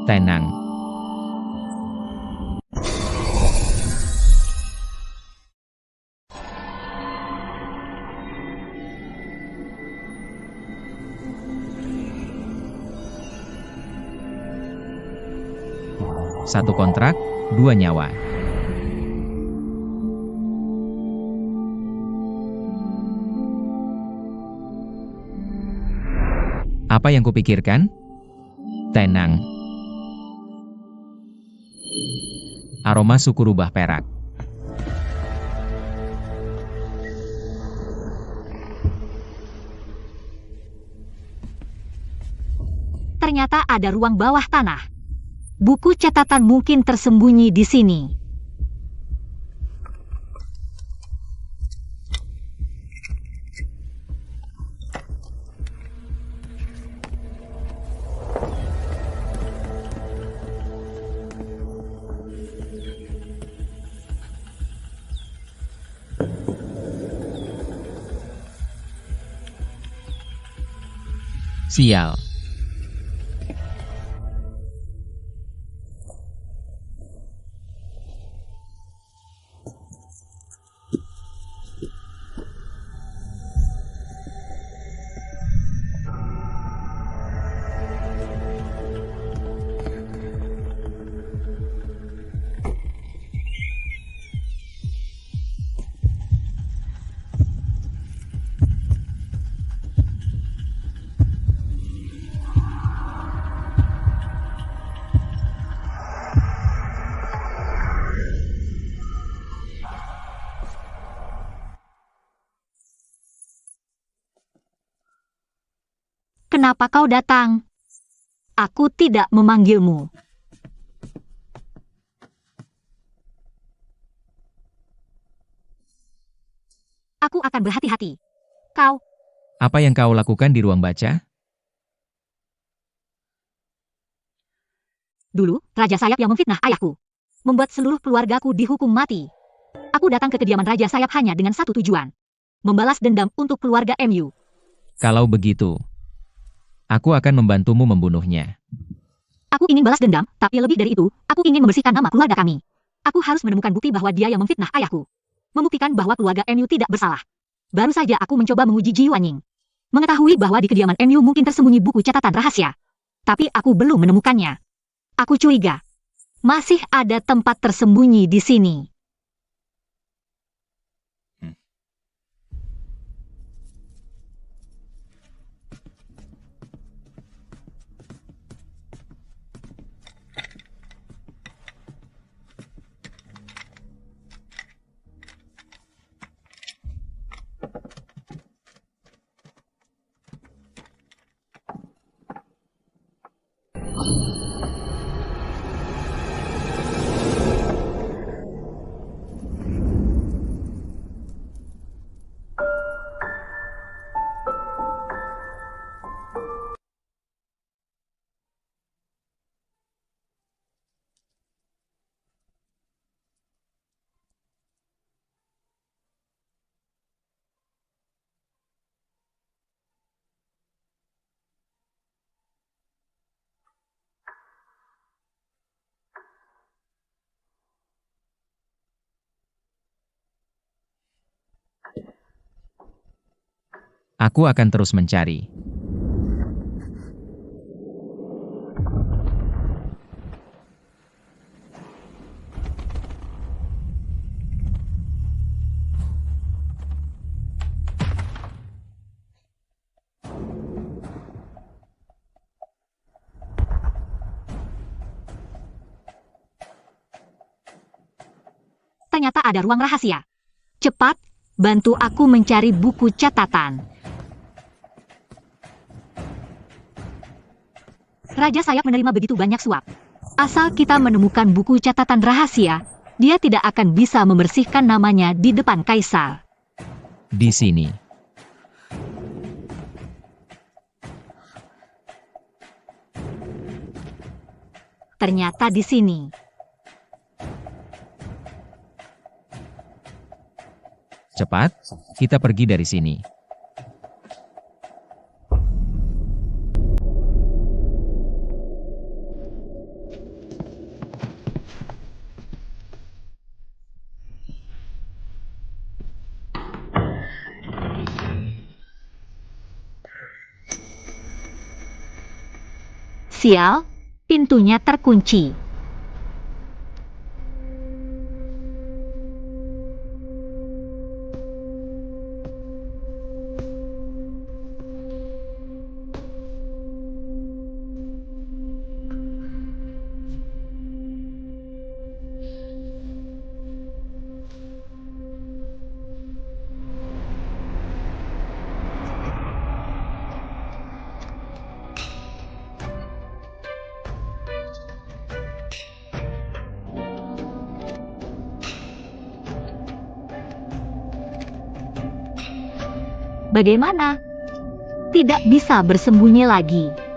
Tenang. Satu kontrak, 2 nyawa. Apa yang kupikirkan? Tenang. Aroma suku rubah perak.
Ternyata ada ruang bawah tanah. Buku catatan mungkin tersembunyi di sini.
Sial.
Kenapa kau datang? Aku tidak memanggilmu. Aku akan berhati-hati. Kau,
Apa yang kau lakukan di ruang baca?
dulu, Raja Sayap yang memfitnah ayahku. Membuat seluruh keluargaku dihukum mati. Aku datang ke kediaman Raja Sayap hanya dengan satu tujuan. Membalas dendam untuk keluarga MU.
Kalau begitu, aku akan membantumu membunuhnya.
Aku ingin balas dendam, tapi lebih dari itu, aku ingin membersihkan nama keluarga kami. Aku harus menemukan bukti bahwa dia yang memfitnah ayahku. Membuktikan bahwa keluarga MU tidak bersalah. Baru saja aku mencoba menguji Ji Yuanying. Mengetahui bahwa di kediaman MU mungkin tersembunyi buku catatan rahasia. Tapi aku belum menemukannya. Aku curiga. Masih ada tempat tersembunyi di sini.
Aku akan terus mencari.
Ternyata ada ruang rahasia. Cepat, bantu aku mencari buku catatan. Raja Sayap menerima begitu banyak suap. Asal kita menemukan buku catatan rahasia, dia tidak akan bisa membersihkan namanya di depan kaisar.
Di sini.
Ternyata di sini.
Cepat, kita pergi dari sini.
Sial, pintunya terkunci. Bagaimana? Tidak bisa bersembunyi lagi.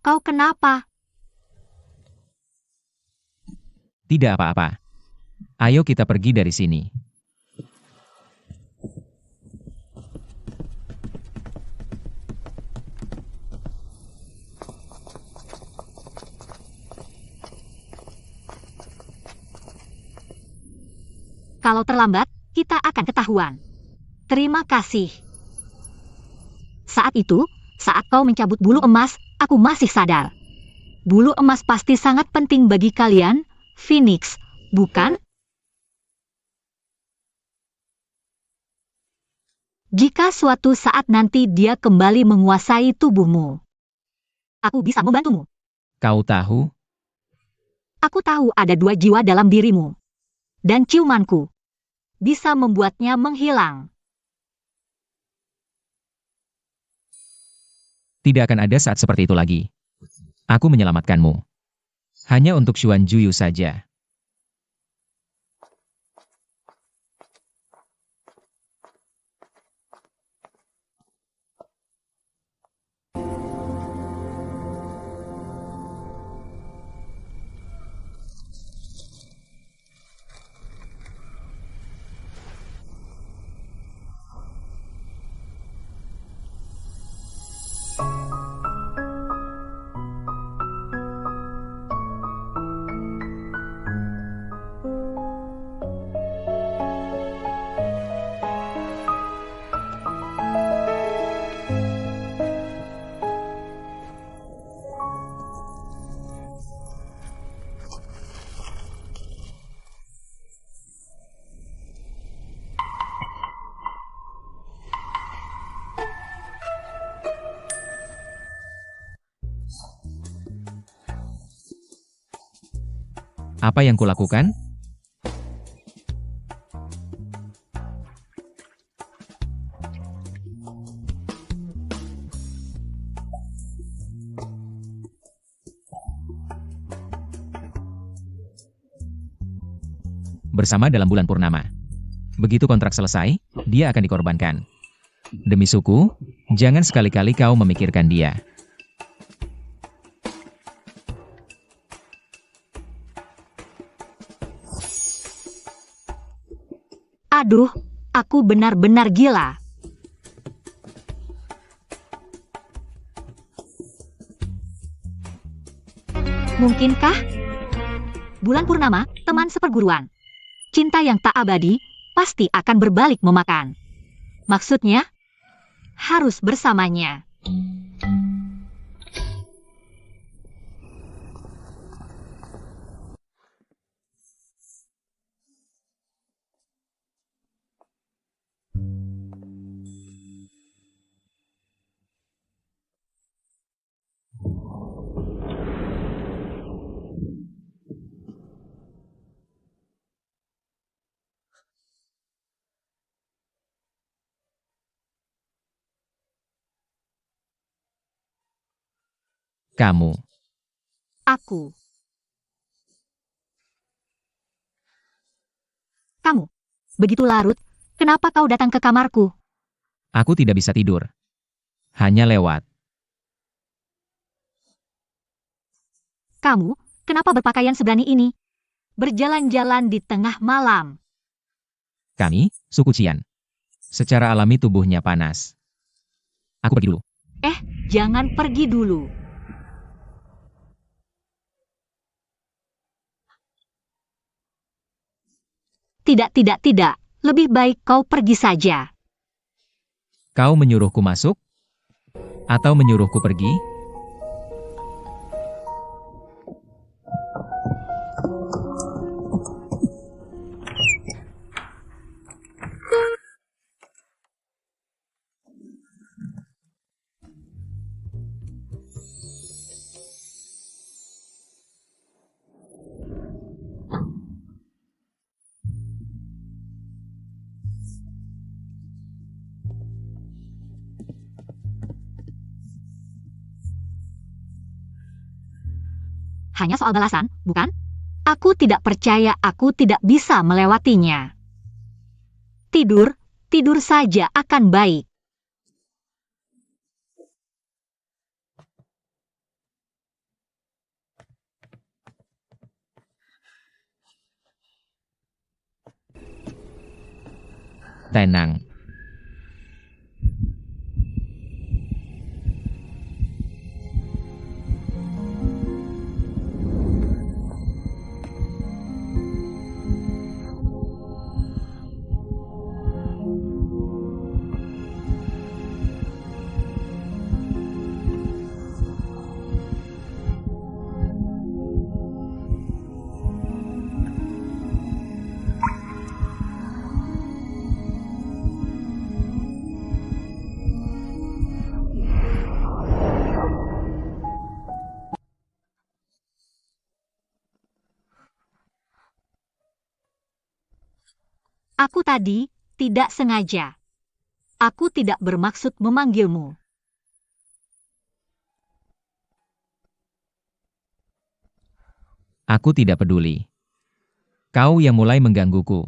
Kau kenapa?
Tidak apa-apa. Ayo kita pergi dari sini.
Kalau terlambat, kita akan ketahuan. Terima kasih. Saat itu, saat kau mencabut bulu emas, aku masih sadar. Bulu emas pasti sangat penting bagi kalian, Phoenix, bukan? Jika suatu saat nanti dia kembali menguasai tubuhmu, aku bisa membantumu.
Kau tahu,
Aku tahu ada 2 jiwa dalam dirimu. Dan ciumanku bisa membuatnya menghilang.
tidak akan ada saat seperti itu lagi. Aku menyelamatkanmu. Hanya untuk Xuan Juyu saja. Apa yang kulakukan? Bersama dalam bulan purnama. Begitu kontrak selesai, dia akan dikorbankan. Demi suku, jangan sekali-kali kau memikirkan dia.
Aduh, aku benar-benar gila. Mungkinkah? Bulan purnama, teman seperguruan. Cinta yang tak abadi, pasti akan berbalik memakan. Maksudnya, harus bersamanya.
Kamu.
Aku. Kamu. Begitu larut, kenapa kau datang ke kamarku?
Aku tidak bisa tidur. Hanya lewat.
Kamu, kenapa berpakaian seberani ini? Berjalan-jalan di tengah malam.
Kami, suku Cian. Secara alami tubuhnya panas. Aku pergi dulu.
Jangan pergi dulu. Tidak. Lebih baik kau pergi saja.
Kau menyuruhku masuk? Atau menyuruhku pergi?
Hanya soal balasan, bukan? Aku tidak percaya aku tidak bisa melewatinya. Tidur saja akan baik.
Tenang.
Aku tadi tidak sengaja. Aku tidak bermaksud memanggilmu.
Aku tidak peduli. Kau yang mulai menggangguku.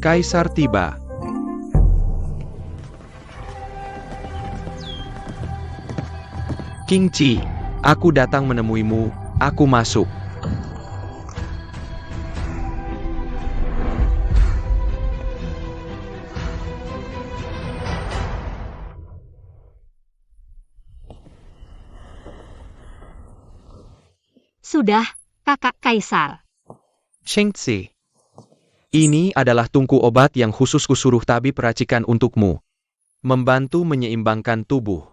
Kaisar tiba. King Chi, aku datang menemuimu, aku masuk.
Sudah, kakak Kaisar.
Sheng Tse. Ini adalah tungku obat yang khusus kusuruh tabib racikan untukmu. Membantu menyeimbangkan tubuh.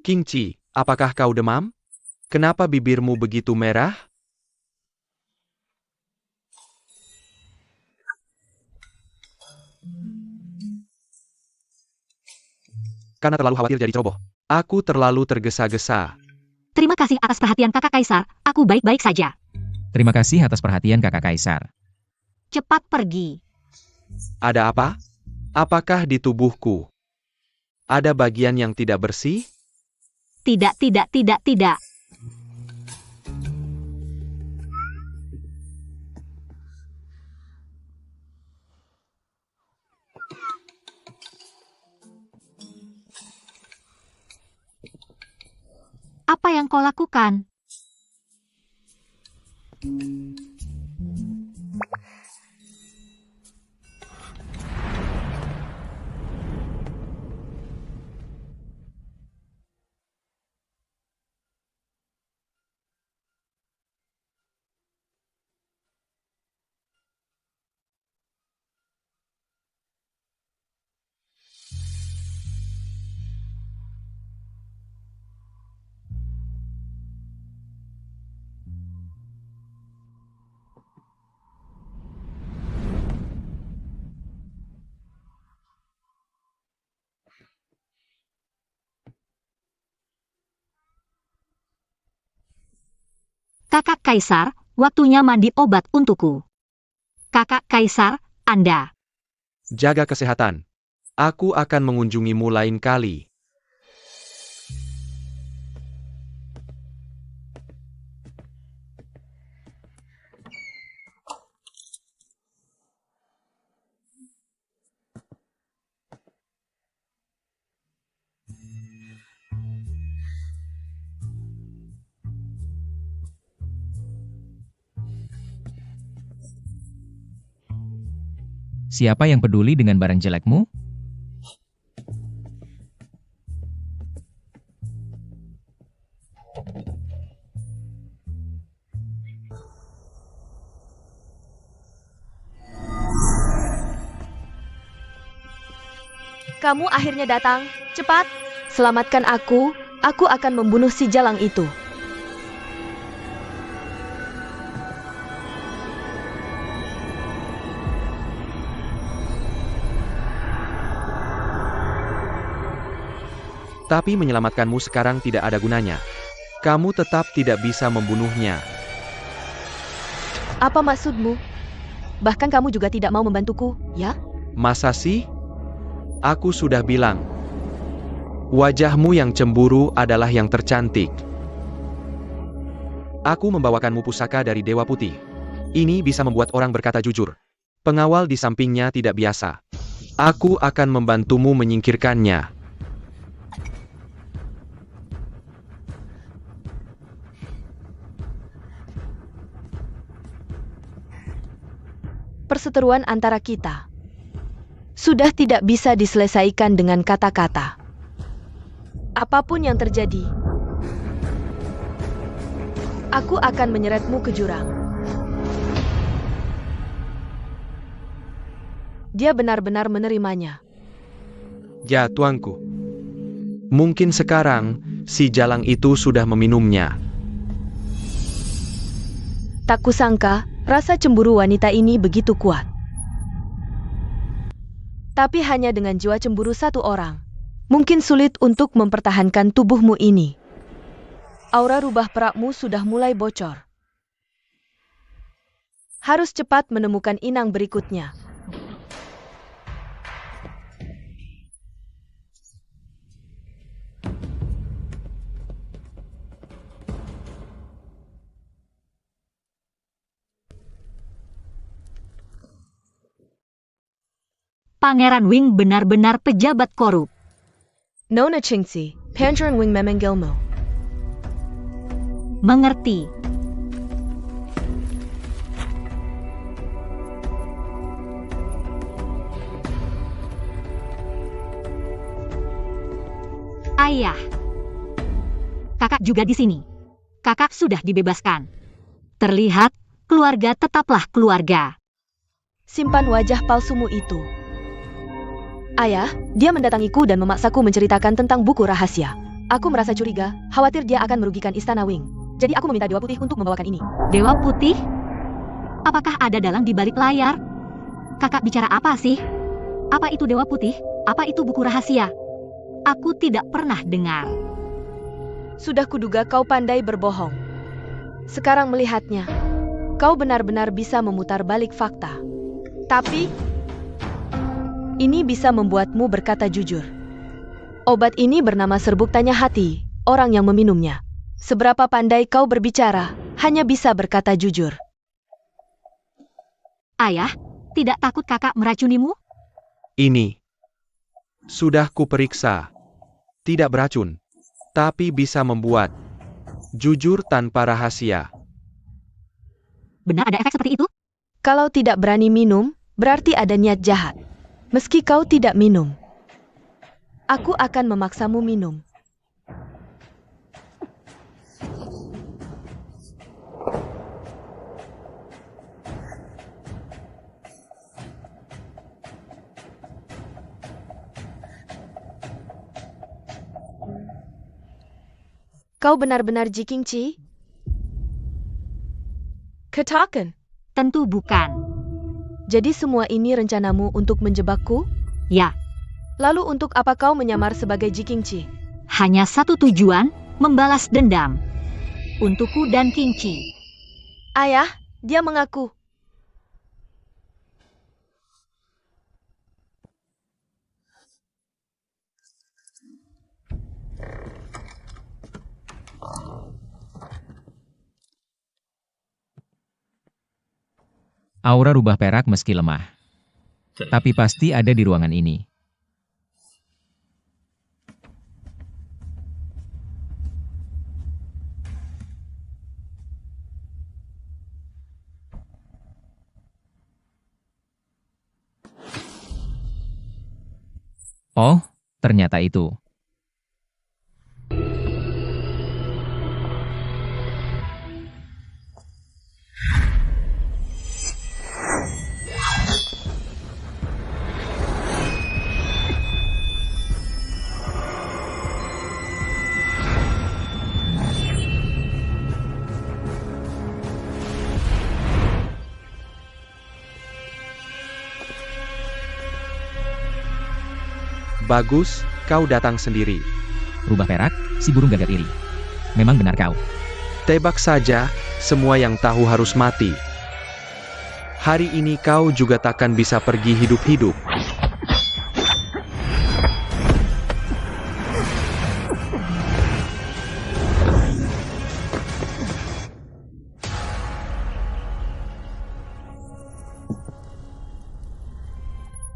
King Chi, apakah kau demam? Kenapa bibirmu begitu merah? Karena terlalu khawatir jadi ceroboh. Aku terlalu tergesa-gesa.
Terima kasih atas perhatian kakak Kaisar, aku baik-baik saja.
Terima kasih atas perhatian kakak Kaisar.
Cepat pergi.
Ada apa? Apakah di tubuhku ada bagian yang tidak bersih?
Tidak, tidak, tidak, tidak. Apa yang kau lakukan? Kakak Kaisar, waktunya mandi obat untukku. Kakak Kaisar, Anda.
Jaga kesehatan. Aku akan mengunjungimu lain kali.
Siapa yang peduli dengan barang jelekmu?
Kamu akhirnya datang. Cepat, selamatkan aku. Aku akan membunuh si jalang itu.
Tapi menyelamatkanmu sekarang tidak ada gunanya. Kamu tetap tidak bisa membunuhnya.
Apa maksudmu? Bahkan kamu juga tidak mau membantuku, ya?
Masa sih? Aku sudah bilang. Wajahmu yang cemburu adalah yang tercantik. Aku membawakanmu pusaka dari Dewa Putih. Ini bisa membuat orang berkata jujur. Pengawal di sampingnya tidak biasa. Aku akan membantumu menyingkirkannya.
Perseteruan antara kita sudah tidak bisa diselesaikan dengan kata-kata. Apapun yang terjadi, aku akan menyeretmu ke jurang. Dia benar-benar menerimanya.
Ya, tuanku. Mungkin sekarang, si jalang itu sudah meminumnya.
Tak kusangka, rasa cemburu wanita ini begitu kuat. Tapi hanya dengan jiwa cemburu satu orang, mungkin sulit untuk mempertahankan tubuhmu ini. Aura rubah perakmu sudah mulai bocor. Harus cepat menemukan inang berikutnya.
Pangeran Wing benar-benar pejabat korup.
Nona Chingsi, Pangeran Wing memanggilmu.
Mengerti. Ayah. Kakak juga di sini. Kakak sudah dibebaskan. Terlihat, keluarga tetaplah keluarga.
Simpan wajah palsumu itu. Ayah, dia mendatangiku dan memaksaku menceritakan tentang buku rahasia. Aku merasa curiga, khawatir dia akan merugikan istana Wing. Jadi aku meminta Dewa Putih untuk membawakan ini.
Dewa Putih? Apakah ada dalang di balik layar? Kakak bicara apa sih? Apa itu Dewa Putih? Apa itu buku rahasia? Aku tidak pernah dengar.
Sudah kuduga kau pandai berbohong. Sekarang melihatnya, kau benar-benar bisa memutar balik fakta. Tapi ini bisa membuatmu berkata jujur. Obat ini bernama serbuk tanya hati, orang yang meminumnya. Seberapa pandai kau berbicara, hanya bisa berkata jujur.
Ayah, tidak takut kakak meracunimu?
Ini. Sudah kuperiksa. Tidak beracun. Tapi bisa membuat jujur tanpa rahasia.
Benar ada efek seperti itu?
Kalau tidak berani minum, berarti ada niat jahat. Meski kau tidak minum, aku akan memaksamu minum. Kau benar-benar Jikingci? Katakan.
Tentu bukan.
Jadi semua ini rencanamu untuk menjebakku?
Ya,
Lalu untuk apa kau menyamar sebagai Jikingci?
hanya satu tujuan, membalas dendam. Untukku dan Kingci.
Ayah, dia mengaku.
Aura rubah perak meski lemah. Tapi pasti ada di ruangan ini. Oh, ternyata itu.
Bagus, kau datang sendiri.
Rubah perak, si burung gagak iri. Memang benar kau.
Tebak saja, semua yang tahu harus mati. Hari ini kau juga takkan bisa pergi hidup-hidup.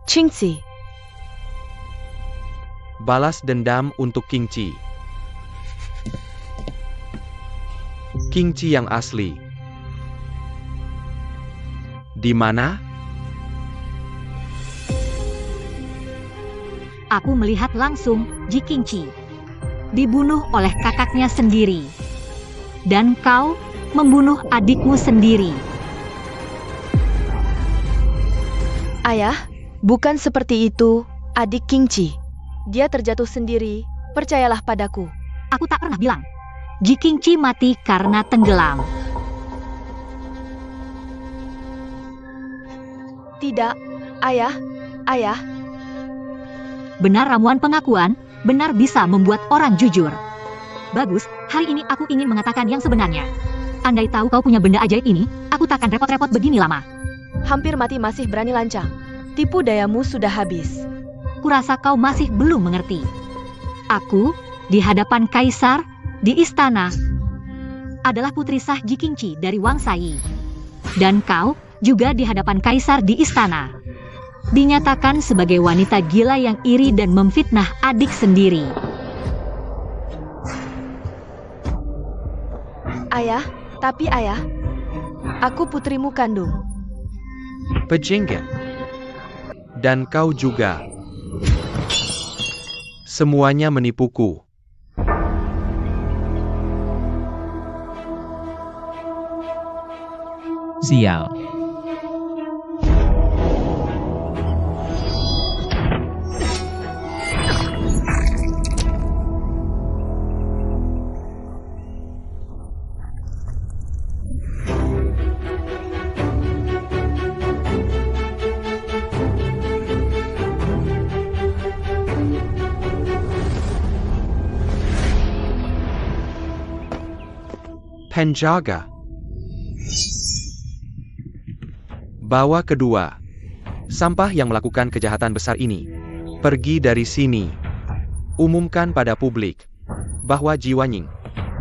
Qingzi,
Balas dendam untuk Qingci. Qingci yang asli. Di mana?
Aku melihat langsung Ji Qingci dibunuh oleh kakaknya sendiri. Dan kau membunuh adikmu sendiri.
ayah, bukan seperti itu, adik Qingci. Dia terjatuh sendiri, percayalah padaku.
Aku tak pernah bilang. Ji Qingci mati karena tenggelam.
Tidak, ayah, ayah.
Benar ramuan pengakuan, benar bisa membuat orang jujur. Bagus, hari ini aku ingin mengatakan yang sebenarnya. Andai tahu kau punya benda ajaib ini, aku takkan repot-repot begini lama.
Hampir mati masih berani lancang. Tipu dayamu sudah habis.
Kurasa kau masih belum mengerti. Aku, di hadapan kaisar, di istana, adalah putri sah Ji Qingci dari Wangsa Yi. Dan kau, juga di hadapan kaisar di istana. Dinyatakan sebagai wanita gila yang iri dan memfitnah adik sendiri.
Ayah, tapi ayah, aku putrimu kandung.
Pejengket. Dan kau juga. Semuanya menipuku.
Sial.
Penjaga. Bawa kedua. Sampah yang melakukan kejahatan besar ini. Pergi dari sini. Umumkan pada publik bahwa Ji Wanying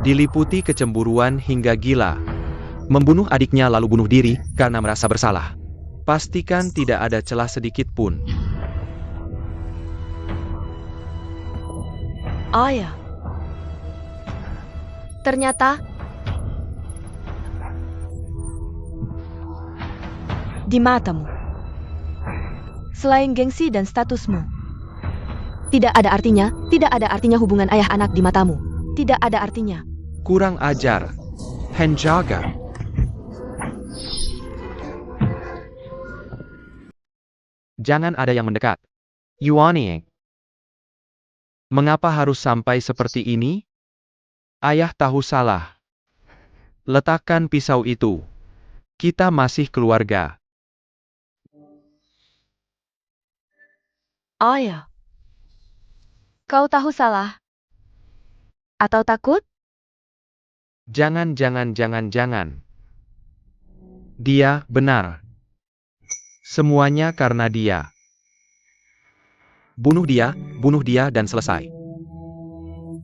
diliputi kecemburuan hingga gila. Membunuh adiknya lalu bunuh diri karena merasa bersalah. Pastikan tidak ada celah sedikit pun.
Ayah. Ternyata di matamu, selain gengsi dan statusmu, tidak ada artinya hubungan ayah anak di matamu. Tidak ada artinya.
Kurang ajar. Penjaga. Jangan ada yang mendekat. Yuanying. Mengapa harus sampai seperti ini? Ayah tahu salah. Letakkan pisau itu. Kita masih keluarga.
Ayah, kau tahu salah? Atau takut?
Jangan. Dia benar. Semuanya karena dia. Bunuh dia dan selesai.